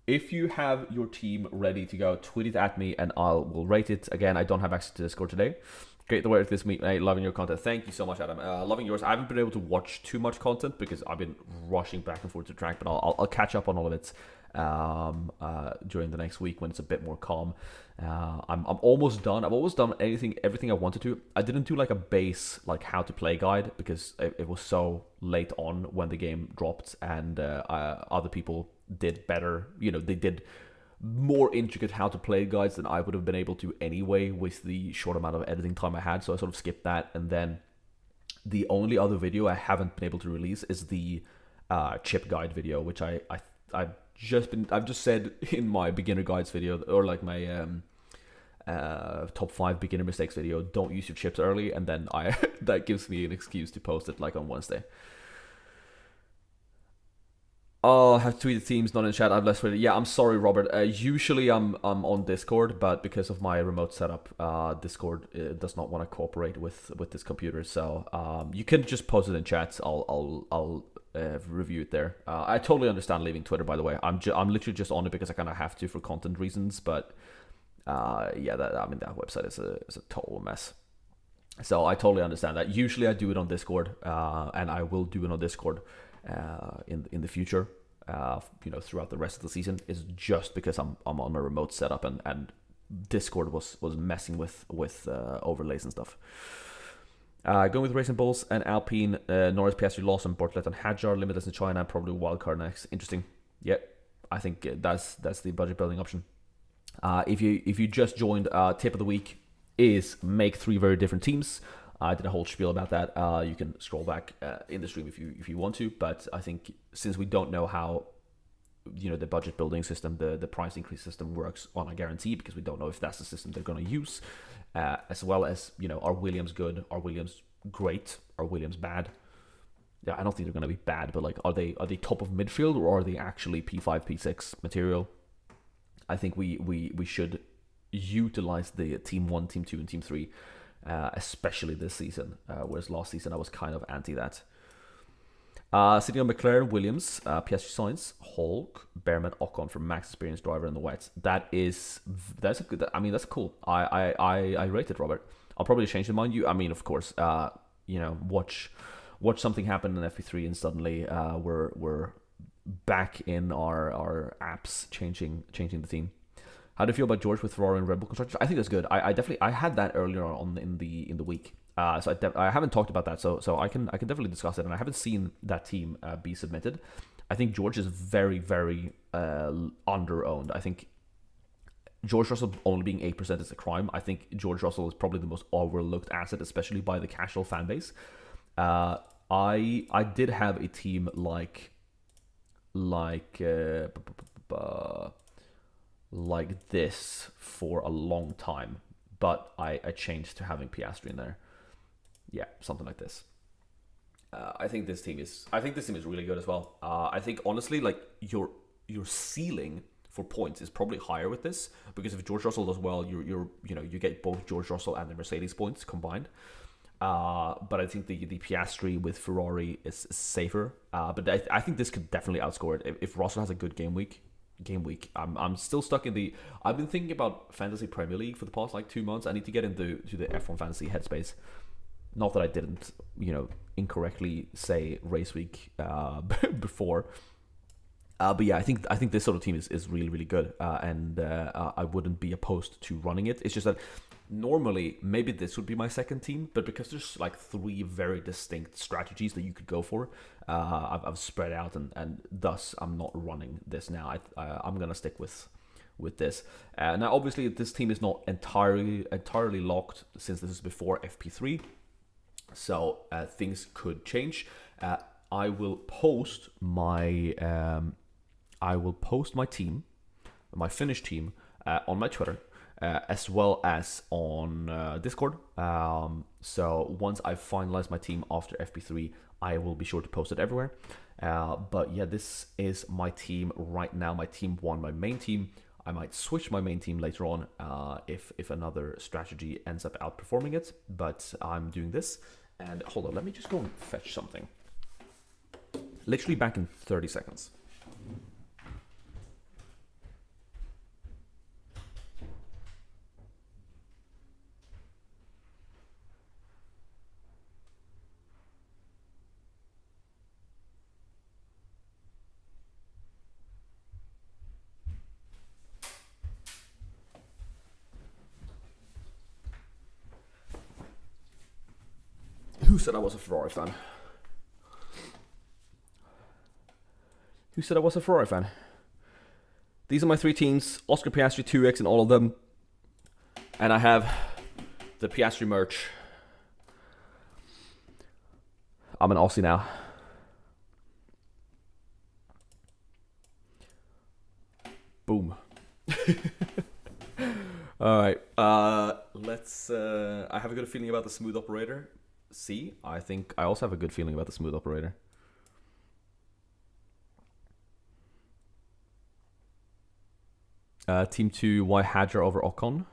If you have your team ready to go, tweet it at me and will rate it. Again, I don't have access to Discord today. Great the way this week, mate. Loving your content. Thank you so much, Adam. Loving yours. I haven't been able to watch too much content because I've been rushing back and forth to track, but I'll catch up on all of it during the next week when it's a bit more calm. I'm almost done. I've almost done everything I wanted to. I didn't do like a base like how to play guide because it was so late on when the game dropped, and other people did better. You know, they did more intricate how to play guides than I would have been able to anyway with the short amount of editing time I had, so I sort of skipped that. And then the only other video I haven't been able to release is the chip guide video, which I've just said in my beginner guides video, or like my top 5 beginner mistakes video, don't use your chips early, and then that gives me an excuse to post it like on Wednesday. Oh, I have tweeted teams, not in chat. I've less tweeted. Yeah, I'm sorry, Robert. Usually I'm on Discord, but because of my remote setup, Discord does not want to cooperate with this computer. So you can just post it in chats. I'll review it there. I totally understand leaving Twitter, by the way. I'm literally just on it because I kind of have to for content reasons. But yeah, that website is a total mess. So I totally understand that. Usually I do it on Discord, and I will do it on Discord. In the future, throughout the rest of the season, is just because I'm on a remote setup and Discord was messing with overlays and stuff. Going with Racing Bulls and Alpine, Norris, Piastri, Lawson, Bortolet, and Hadjar, limitless in China, and probably wildcard next. Interesting. Yep, I think that's the budget building option. If you just joined, tip of the week is make 3 very different teams. I did a whole spiel about that. You can scroll back in the stream if you want to, but I think since we don't know how the budget building system, the price increase system works on a guarantee, because we don't know if that's the system they're going to use, as well as are Williams good, are Williams great, are Williams bad? Yeah, I don't think they're going to be bad, but like are they top of midfield, or are they actually P5 P6 material? I think we should utilize the team 1, team 2, and team 3. Especially this season, whereas last season I was kind of anti that. Sitting on McLaren, Williams, Piastri, Sainz, Hulk, Behrman, Ocon for max experience driver in the wets. That's a good. I mean, that's cool. I rate it, Robert. I'll probably change it, mind you. I mean, of course, watch something happen in FP3 and suddenly we're back in our apps changing the team. How do you feel about George with Ferrari and Red Bull constructors? I think that's good. I definitely had that earlier on in the week. So I haven't talked about that. So I can definitely discuss it. And I haven't seen that team be submitted. I think George is very, very under-owned. I think George Russell only being 8% is a crime. I think George Russell is probably the most overlooked asset, especially by the casual fan base. I did have a team like like this for a long time, but I changed to having Piastri in there. Yeah, something like this. I think this team is really good as well. I think honestly, like your ceiling for points is probably higher with this, because if George Russell does well, you get both George Russell and the Mercedes points combined. But I think the Piastri with Ferrari is safer. But I think this could definitely outscore it if Russell has a good game week. I'm still stuck in the. I've been thinking about Fantasy Premier League for the past like 2 months. I need to get into the F1 Fantasy headspace. Not that I didn't, incorrectly say race week before. But yeah, I think this sort of team is really, really good, and I wouldn't be opposed to running it. It's just that normally maybe this would be my second team, but because there's like 3 very distinct strategies that you could go for, I've spread out, and thus I'm not running this now. I'm gonna stick with this. Now, obviously, this team is not entirely locked, since this is before FP3, so things could change. I will post my team, my finished team, on my Twitter, as well as on Discord. So once I finalize my team after FP3, I will be sure to post it everywhere. But yeah, this is my team right now. My team 1, my main team. I might switch my main team later on if another strategy ends up outperforming it. But I'm doing this. And hold on, let me just go and fetch something. Literally back in 30 seconds. Who said I was a Ferrari fan? Who said I was a Ferrari fan? These are my 3 teams. Oscar Piastri 2x in all of them. And I have the Piastri merch. I'm an Aussie now. Boom. Alright. Let's... I have a good feeling about the smooth operator. C. I think I also have a good feeling about the smooth operator. Team 2, why Hadjar over Ocon?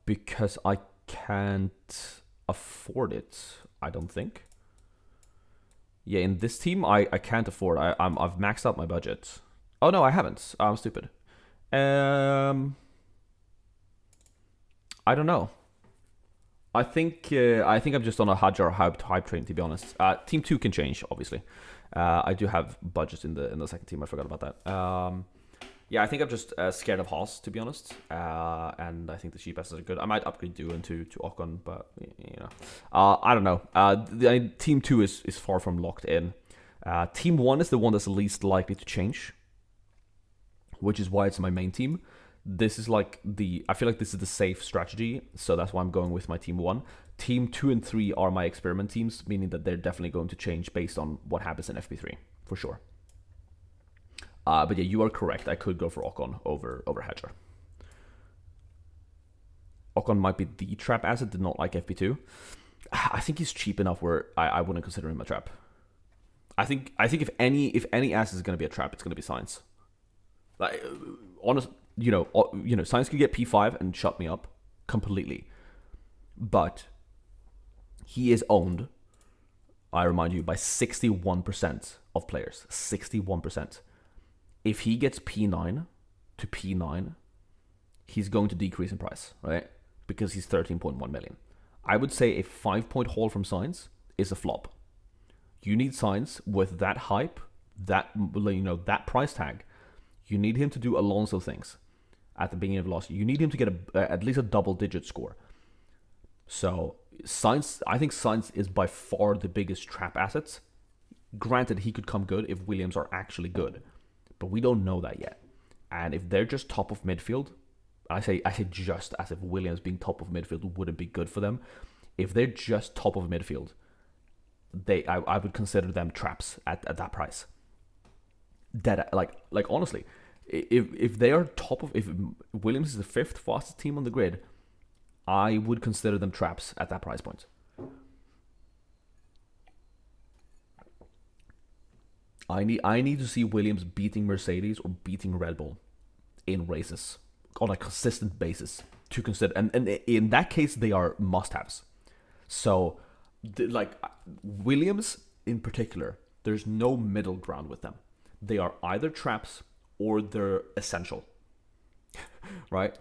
Because I can't afford it, I don't think. Yeah, in this team, I can't afford. I've maxed out my budget. Oh no, I haven't. I'm stupid. I don't know. I think I'm just on a Hadjar hype train, to be honest. Team 2 can change, obviously. I do have budgets in the second team. I forgot about that. Yeah, I think I'm just scared of Haas, to be honest. And I think the cheap asses are good. I might upgrade Doohan to Ocon, but I don't know. Team 2 is far from locked in. Team 1 is the one that's least likely to change, which is why it's my main team. This is like I feel like this is the safe strategy, so that's why I'm going with my team 1. Team 2 and 3 are my experiment teams, meaning that they're definitely going to change based on what happens in FP3, for sure. But yeah, you are correct. I could go for Ocon over Hadjar. Ocon might be the trap asset, did not like FP2. I think he's cheap enough where I wouldn't consider him a trap. I think if any asset is going to be a trap, it's going to be Sainz. Like, honest. Sainz could get P5 and shut me up completely. But he is owned, I remind you, by 61% of players. 61%. If he gets P9 to P9, he's going to decrease in price, right? Because he's 13.1 million. I would say a 5-point haul from Sainz is a flop. You need Sainz with that hype, that price tag. You need him to do Alonso things at the beginning of last year. You need him to get at least a double-digit score. So Sainz, I think Sainz is by far the biggest trap asset. Granted, he could come good if Williams are actually good, but we don't know that yet. And if they're just top of midfield, I say just as if Williams being top of midfield wouldn't be good for them. If they're just top of midfield, I would consider them traps at that price. That like honestly, if they are if Williams is the fifth fastest team on the grid, I would consider them traps at that price point. I need to see Williams beating Mercedes or beating Red Bull in races on a consistent basis to consider, and in that case they are must-haves. So, like Williams in particular, there's no middle ground with them. They are either traps or they're essential, right?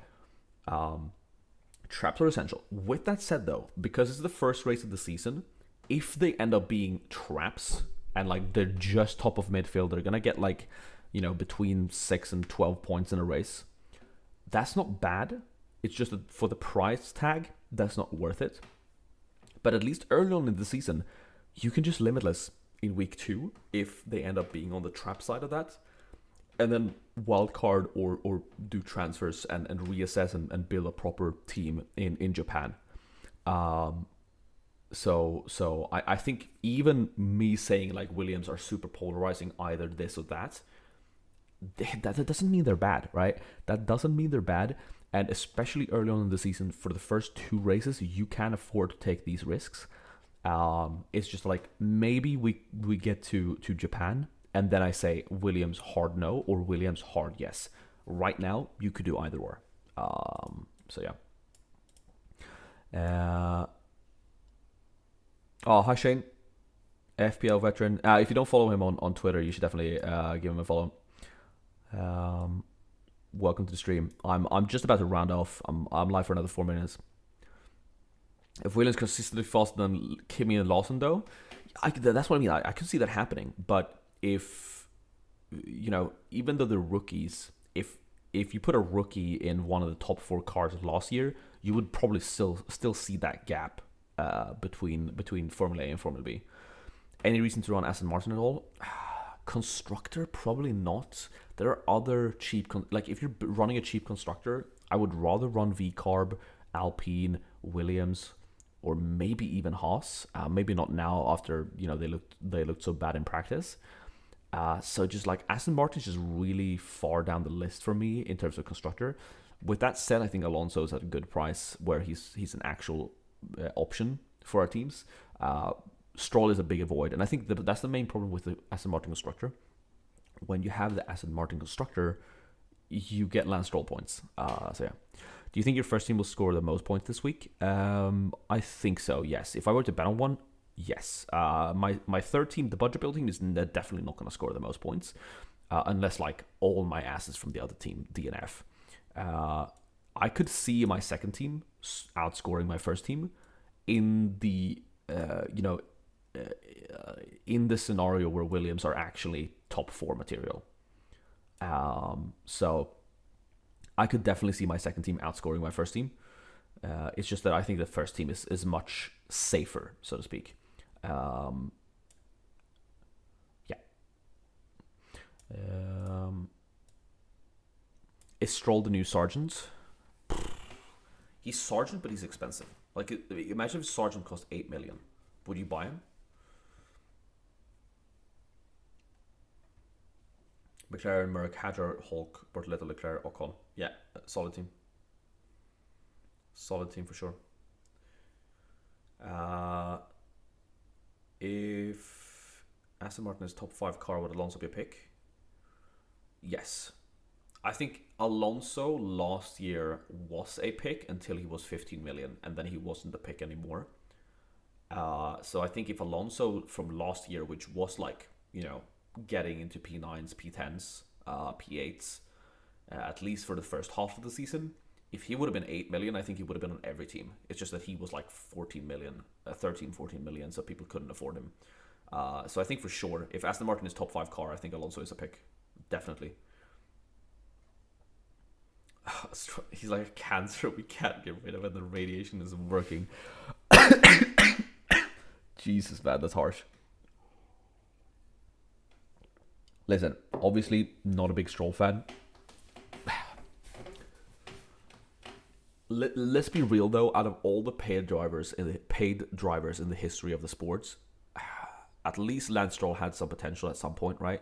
Traps are essential. With that said, though, because it's the first race of the season, if they end up being traps and like they're just top of midfield, they're gonna get like, you know, between 6 and 12 points in a race. That's not bad. It's just that for the price tag, that's not worth it. But at least early on in the season, you can just limitless in week 2 if they end up being on the trap side of that. And then wildcard or do transfers and reassess and build a proper team in Japan. So I think even me saying like Williams are super polarizing, either this or that doesn't mean they're bad, right? That doesn't mean they're bad. And especially early on in the season, for the first 2 races, you can afford to take these risks. It's just like maybe we get to Japan, and then I say Williams hard no or Williams hard yes. Right now, you could do either or. So yeah. Oh, hi Shane, FPL veteran. If you don't follow him on Twitter, you should definitely give him a follow. Welcome to the stream. I'm just about to round off. I'm live for another 4 minutes. If Williams consistently faster than Kimi and Lawson, though, that's what I mean. I could see that happening. But if, you know, even though they're rookies, if you put a rookie in one of the top 4 cars of last year, you would probably still see that gap between Formula A and Formula B. Any reason to run Aston Martin at all? Constructor, probably not. There are other cheap like if you're running a cheap constructor, I would rather run VCarb, Alpine, Williams, or maybe even Haas. Maybe not now after, you know, they looked so bad in practice. So just like Aston Martin's just really far down the list for me in terms of constructor. With that said, I think Alonso is at a good price where he's an actual option for our teams. Stroll is a big avoid, and I think that's the main problem with the Aston Martin constructor. When you have the Aston Martin constructor, you get Lance Stroll points. So yeah. Do you think your first team will score the most points this week? I think so, yes. If I were to bet on one, yes. My third team, the budget build team, is definitely not going to score the most points. Unless like all my assets from the other team, DNF. I could see my second team outscoring my first team in the, in the scenario where Williams are actually top 4 material. So I could definitely see my second team outscoring my first team. It's just that I think the first team is much safer, so to speak. Yeah. Is Stroll the new Sargent? He's Sargent, but he's expensive. Like, imagine if Sargent cost 8 million. Would you buy him? McLaren, Merck, Hadjar, Hulk, Bortoleto, Leclerc, Ocon. Yeah, solid team. Solid team for sure. If Aston Martin is top 5 car, would Alonso be a pick? Yes. I think Alonso last year was a pick until he was 15 million, and then he wasn't a pick anymore. So I think if Alonso from last year, which was like, you know, getting into P9s, P10s, P8s, at least for the first half of the season, if he would have been 8 million, I think he would have been on every team. It's just that he was like 14 million, 13, 14 million, so people couldn't afford him. So I think for sure, if Aston Martin is top 5 car, I think Alonso is a pick. Definitely. He's like a cancer we can't get rid of, and the radiation isn't working. Jesus, man, that's harsh. Listen, obviously not a big Stroll fan. Let's be real though. Out of all the paid drivers in the history of the sports, at least Lance Stroll had some potential at some point, right?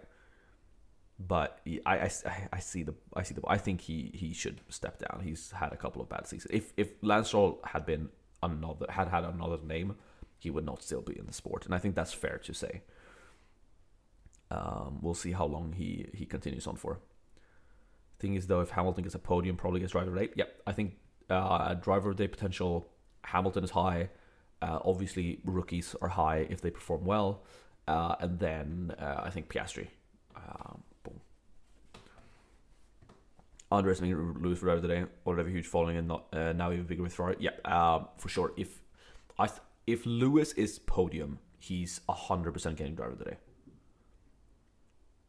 But I see the I think he should step down. He's had a couple of bad seasons. If Lance Stroll had been had another name, he would not still be in the sport, and I think that's fair to say. We'll see how long he continues on for. Thing is, though, if Hamilton gets a podium, probably gets driver of the day. Yeah, I think driver of the day potential. Hamilton is high. Obviously, rookies are high if they perform well, and then I think Piastri. Boom. Underestimating Lewis for driver of the day. Already have a huge following, and not now even bigger with Ferrari. Yeah, for sure. If Lewis is podium, he's 100% getting driver of the day.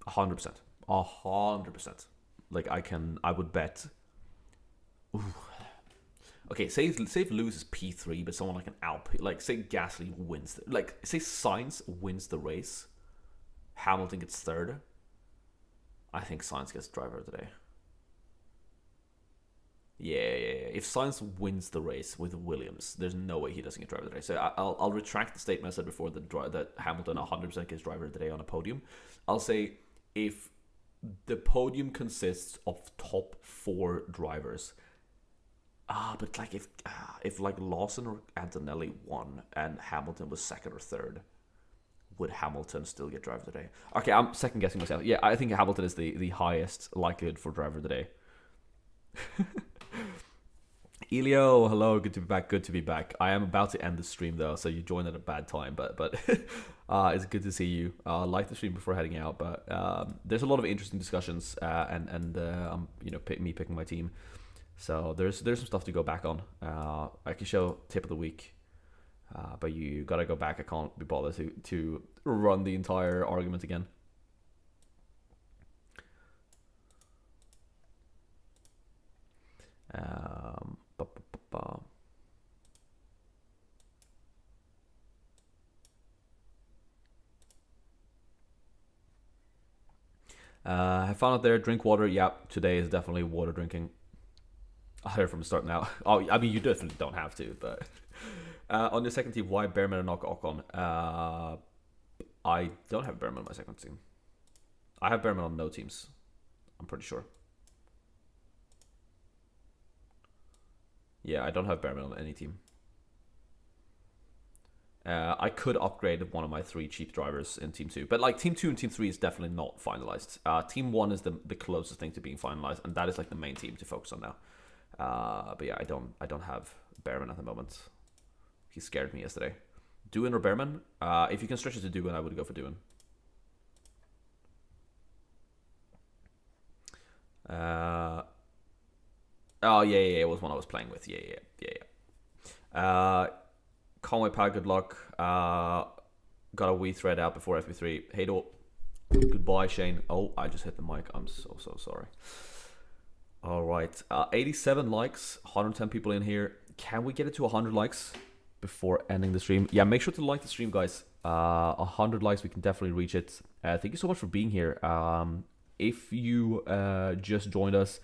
100%. Like I would bet. Ooh. Okay, say if Lewis is P3, but someone like an Alpine, like say Gasly wins, like say Sainz wins the race, Hamilton gets third. I think Sainz gets driver of the day. Yeah. If Sainz wins the race with Williams, there's no way he doesn't get driver of the day. So I'll retract the statement I said before that Hamilton 100% gets driver of the day on a podium. I'll say if the podium consists of top 4 drivers. But like if like Lawson or Antonelli won and Hamilton was second or third, would Hamilton still get driver of the day? Okay, I'm second guessing myself. Yeah, I think Hamilton is the highest likelihood for driver of the day. Elio, hello, good to be back. I am about to end the stream though, so you joined at a bad time, but it's good to see you. Like the stream before heading out, but there's a lot of interesting discussions, and me picking my team. So there's some stuff to go back on. I can show tip of the week, but you gotta go back. I can't be bothered to run the entire argument again. I found out there. Drink water. Yeah, today is definitely water drinking. I'll hear from the start now. Oh, I mean, you definitely don't have to, but on your second team, why Behrman and not Ocon? I don't have Behrman on my second team. I have Behrman on no teams. I'm pretty sure. Yeah, I don't have Behrman on any team. I could upgrade one of my 3 cheap drivers in Team 2. But like Team 2 and Team 3 is definitely not finalized. Team 1 is the closest thing to being finalized, and that is like the main team to focus on now. But yeah, I don't have Behrman at the moment. He scared me yesterday. Doohan or Behrman? If you can stretch it to Doohan, I would go for Doohan. Oh yeah, it was one I was playing with. Yeah. Conway Pad, good luck. Got a wee thread out before FP3. Hey, goodbye, Shane. Oh, I just hit the mic. I'm so sorry. All right, 87 likes, 110 people in here. Can we get it to 100 likes before ending the stream? Yeah, make sure to like the stream, guys. 100 likes, we can definitely reach it. Thank you so much for being here. If you just joined us,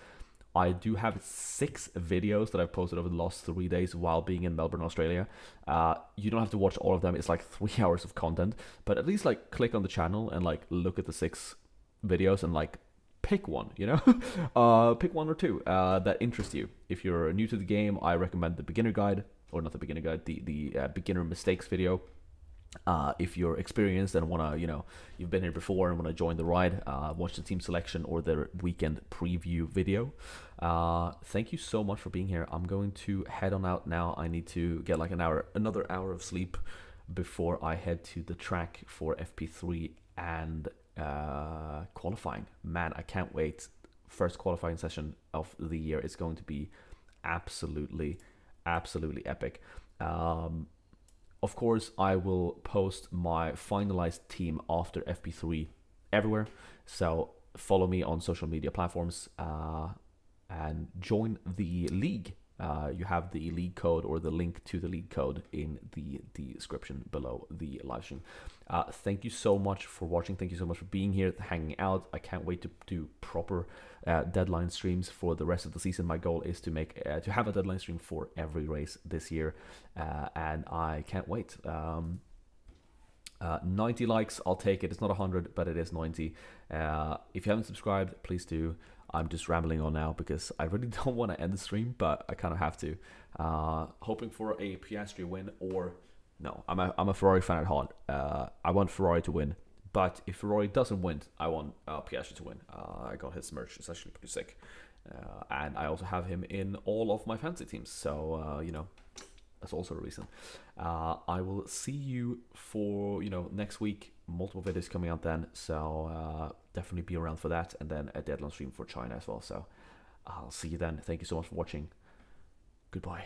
I do have 6 videos that I've posted over the last 3 days while being in Melbourne, Australia. You don't have to watch all of them. It's like 3 hours of content, but at least like click on the channel and like look at the 6 videos and like pick one, pick 1 or 2 that interest you. If you're new to the game, I recommend the beginner guide, or not the beginner guide, the beginner mistakes video. If you're experienced and want to, you've been here before and want to join the ride, watch the team selection or the weekend preview video. Thank you so much for being here. I'm going to head on out now. I need to get like another hour of sleep before I head to the track for FP3 and qualifying. Man, I can't wait. First qualifying session of the year is going to be absolutely epic. Of course, I will post my finalized team after FP3 everywhere. So follow me on social media platforms and join the league. You have the league code or the link to the league code in the description below the live stream. Thank you so much for watching. Thank you so much for being here, hanging out. I can't wait to do proper deadline streams for the rest of the season. My goal is to make to have a deadline stream for every race this year, and I can't wait. 90 likes, I'll take it. It's not 100, but it is 90. If you haven't subscribed, please do. I'm just rambling on now because I really don't want to end the stream, but I kind of have to. Hoping for a Piastri win, or no, I'm a Ferrari fan at heart. I want Ferrari to win, but if Ferrari doesn't win, I want Piastri to win. I got his merch; it's actually pretty sick, and I also have him in all of my fantasy teams. So that's also a reason. I will see you for next week. Multiple videos coming out then, so definitely be around for that, and then a deadline stream for China as well. So I'll see you then. Thank you so much for watching. Goodbye.